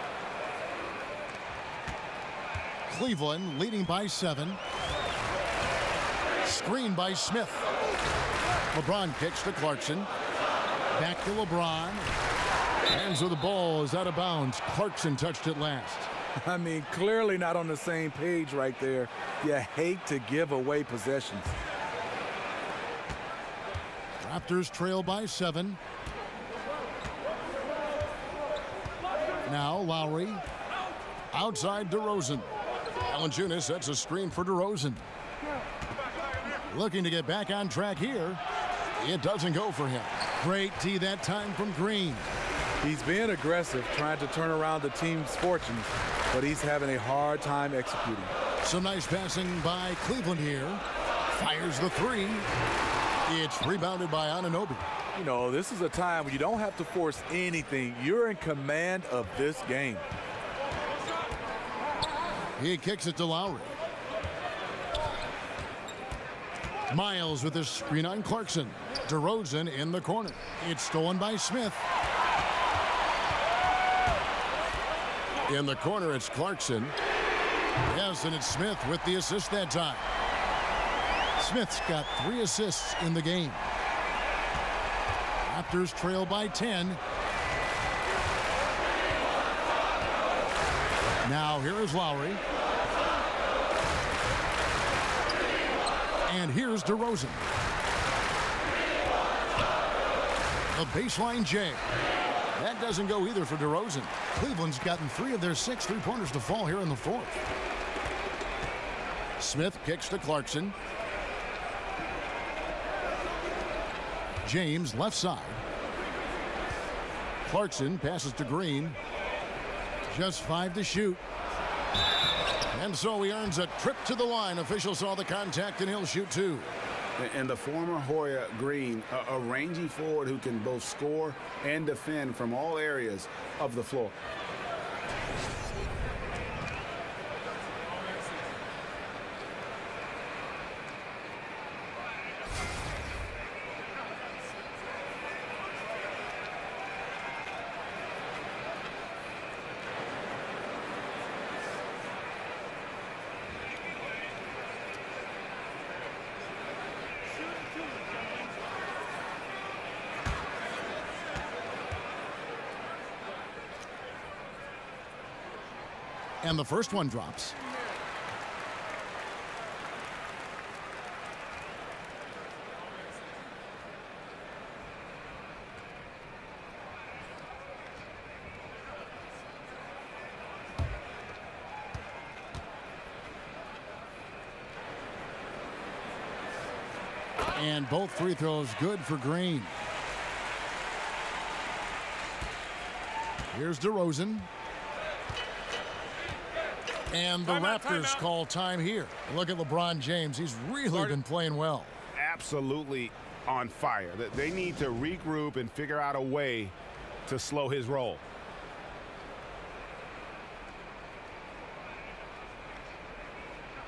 Cleveland leading by 7. Screen by Smith. LeBron kicks to Clarkson. Back to LeBron. Hands of the ball is out of bounds. Clarkson touched it last. I mean, clearly not on the same page right there. You hate to give away possessions. Raptors trail by 7. Now Lowry. Outside DeRozan. Valanciunas sets a screen for DeRozan. Looking to get back on track here. It doesn't go for him. Great D that time from Green. He's being aggressive, trying to turn around the team's fortunes, but he's having a hard time executing. Some nice passing by Cleveland here. Fires the 3. It's rebounded by Anunoby. You know, this is a time when you don't have to force anything. You're in command of this game. He kicks it to Lowry. Miles with his screen on Clarkson. DeRozan in the corner. It's stolen by Smith. In the corner, it's Clarkson. Yes, and it's Smith with the assist that time. Smith's got 3 assists in the game. Raptors trail by 10. Now here is Lowry. And here's DeRozan. The baseline J. That doesn't go either for DeRozan. Cleveland's gotten 3 of their 6 3-pointers to fall here in the fourth. Smith kicks to Clarkson. James left side. Clarkson passes to Green. Just 5 to shoot. And so he earns a trip to the line. Officials saw the contact and he'll shoot 2. And the former Hoya Green, a rangy forward who can both score and defend from all areas of the floor. And the first one drops. And both free throws good for Green. Here's DeRozan. And the Raptors call time here. Look at LeBron James. He's really been playing well. Absolutely on fire. They need to regroup and figure out a way to slow his roll.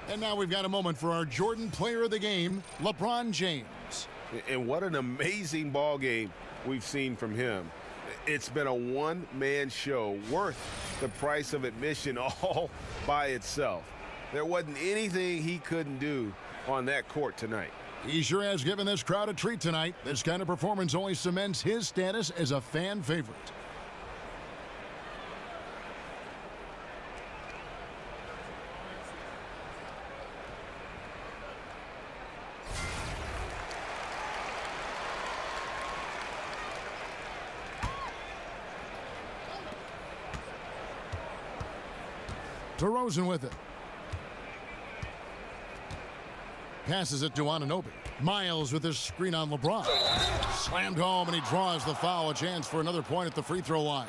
And now we've got a moment for our Jordan player of the game, LeBron James. And what an amazing ball game we've seen from him. It's been a one-man show worth the price of admission all by itself. There wasn't anything he couldn't do on that court tonight. He sure has given this crowd a treat tonight. This kind of performance only cements his status as a fan favorite. DeRozan with it. Passes it to Anunoby. Miles with his screen on LeBron. Slammed home, and he draws the foul. A chance for another point at the free throw line.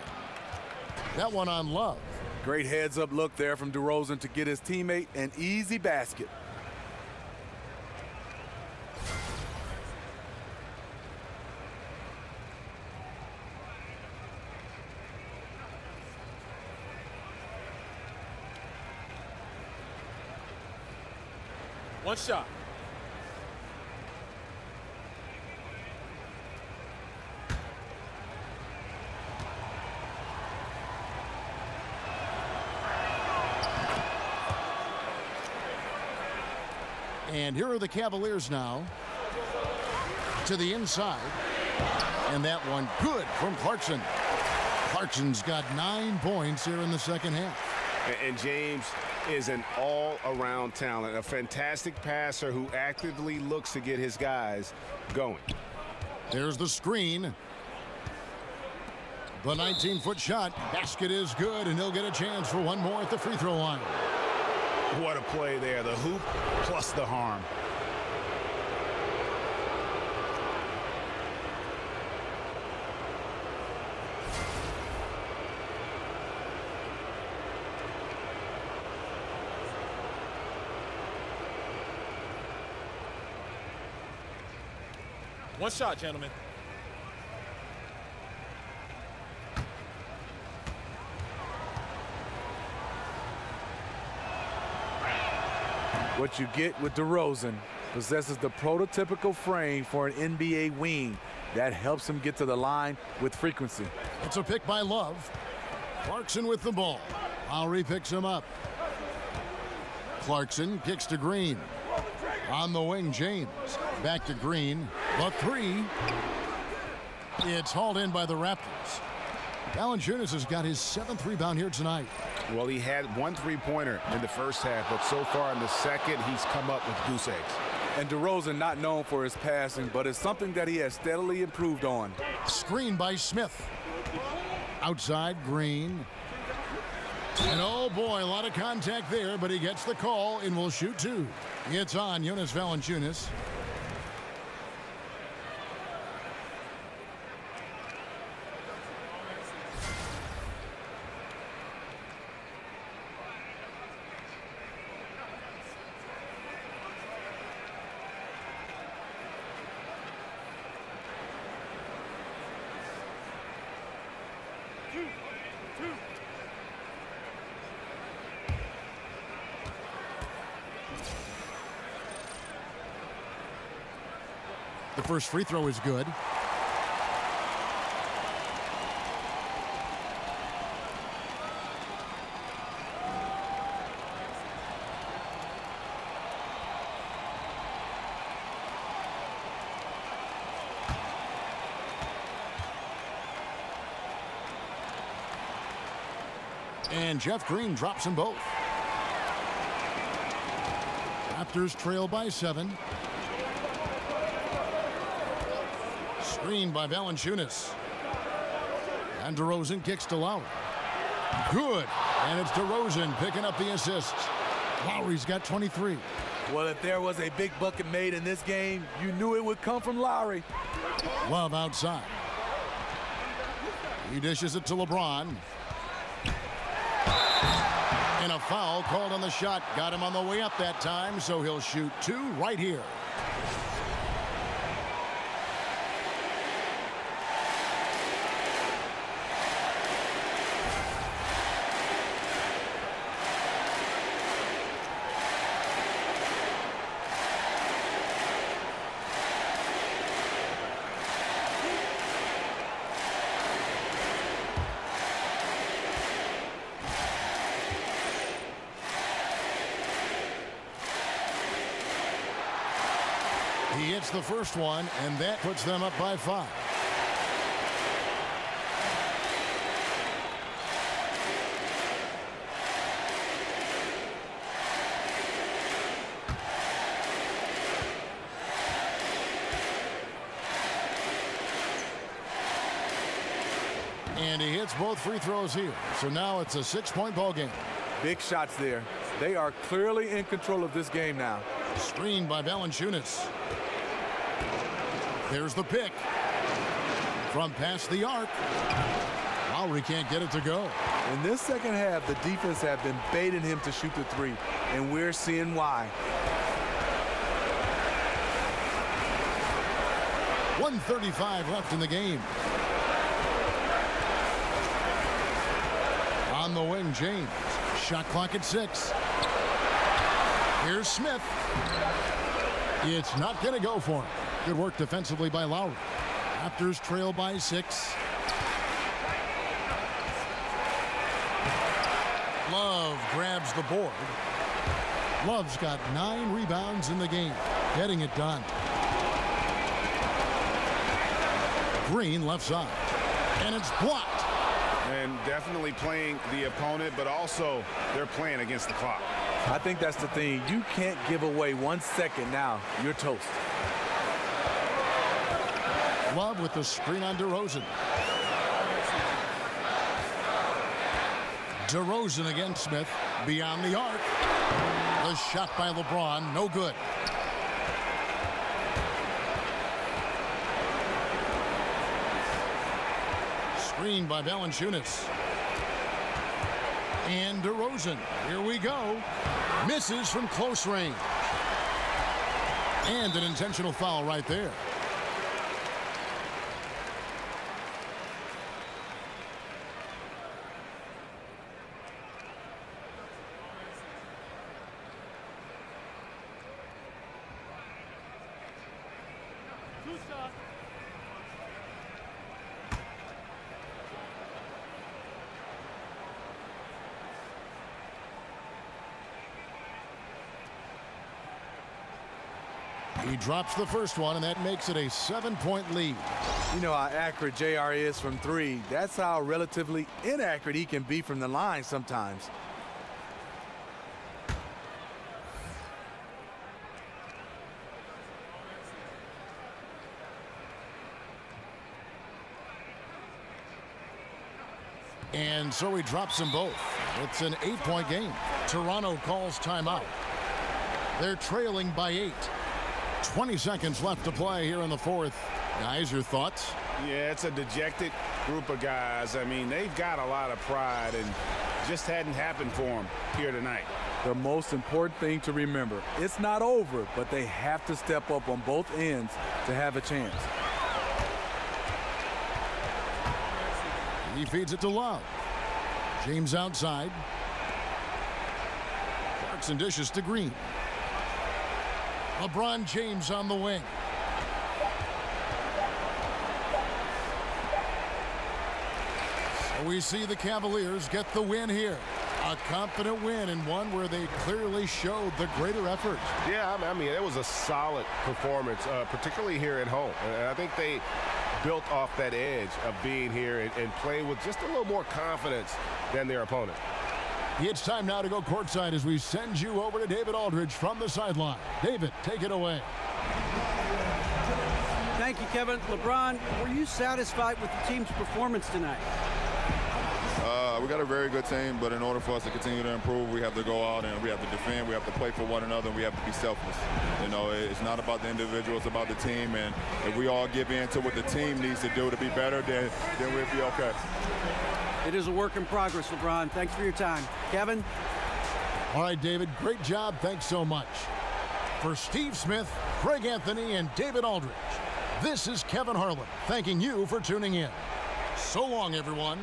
That one on Love. Great heads-up look there from DeRozan to get his teammate an easy basket. One shot. And here are the Cavaliers now. To the inside. And that one good from Clarkson. Clarkson's got 9 points here in the second half. And James is an all-around talent, a fantastic passer who actively looks to get his guys going. There's the screen. The 19-foot shot. Basket is good, and he'll get a chance for one more at the free throw line. What a play there. The hoop plus the harm. One shot, gentlemen. What you get with DeRozan possesses the prototypical frame for an NBA wing. That helps him get to the line with frequency. It's a pick by Love. Clarkson with the ball. Lowry picks him up. Clarkson kicks to Green. On the wing, James. Back to Green. The three. It's hauled in by the Raptors. Valanciunas has got his 7th rebound here tonight. Well, he had 1 3-pointer in the first half, but so far in the second, he's come up with goose eggs. And DeRozan not known for his passing, but it's something that he has steadily improved on. Screen by Smith. Outside, Green. And oh boy, a lot of contact there, but he gets the call and will shoot 2. It's on Jonas Valanciunas. The first free throw is good. And Jeff Green drops them both. Raptors trail by 7. Screen by Valanciunas. And DeRozan kicks to Lowry. Good. And it's DeRozan picking up the assists. Lowry's got 23. Well, if there was a big bucket made in this game, you knew it would come from Lowry. Love outside. He dishes it to LeBron. And a foul called on the shot. Got him on the way up that time, so he'll shoot 2 right here. He hits the first one, and that puts them up by 5. And he hits both free throws here. So now it's a 6-point ball game. Big shots there. They are clearly in control of this game now. Screened by Valanciunas. There's the pick. From past the arc. Lowry can't get it to go. In this second half, the defense have been baiting him to shoot the 3, and we're seeing why. 1:35 left in the game. On the wing, James. Shot clock at 6. Here's Smith. It's not going to go for him. Good work defensively by Lowry. Raptors trail by 6. Love grabs the board. Love's got 9 rebounds in the game. Getting it done. Green left side. And it's blocked. And definitely playing the opponent, but also they're playing against the clock. I think that's the thing. You can't give away 1 second now. You're toast. Love with the screen on DeRozan. DeRozan against Smith. Beyond the arc. The shot by LeBron. No good. Screen by Valanciunas. And DeRozan. Here we go. Misses from close range. And an intentional foul right there. He drops the first one, and that makes it a 7-point lead. You know how accurate JR is from 3. That's how relatively inaccurate he can be from the line sometimes. And so he drops them both. It's an 8-point game. Toronto calls timeout. They're trailing by 8. 20 seconds left to play here in the 4th. Guys, your thoughts? Yeah, it's a dejected group of guys. I mean, they've got a lot of pride and just hadn't happened for them here tonight. The most important thing to remember, it's not over, but they have to step up on both ends to have a chance. He feeds it to Love. James outside. Clarkson dishes to Green. LeBron James on the wing. So we see the Cavaliers get the win here. A confident win, and one where they clearly showed the greater effort. Yeah, I mean, it was a solid performance, particularly here at home. And I think they built off that edge of being here and play with just a little more confidence than their opponent. It's time now to go courtside as we send you over to David Aldridge from the sideline. David, take it away. Thank you, Kevin. LeBron, were you satisfied with the team's performance tonight? We got a very good team, but in order for us to continue to improve, we have to go out and we have to defend, we have to play for one another, and we have to be selfless. You know, it's not about the individual, it's about the team, and if we all give in to what the team needs to do to be better, then we'll be okay. It is a work in progress, LeBron. Thanks for your time. Kevin? All right, David, great job. Thanks so much. For Steve Smith, Greg Anthony, and David Aldridge, this is Kevin Harlan thanking you for tuning in. So long, everyone.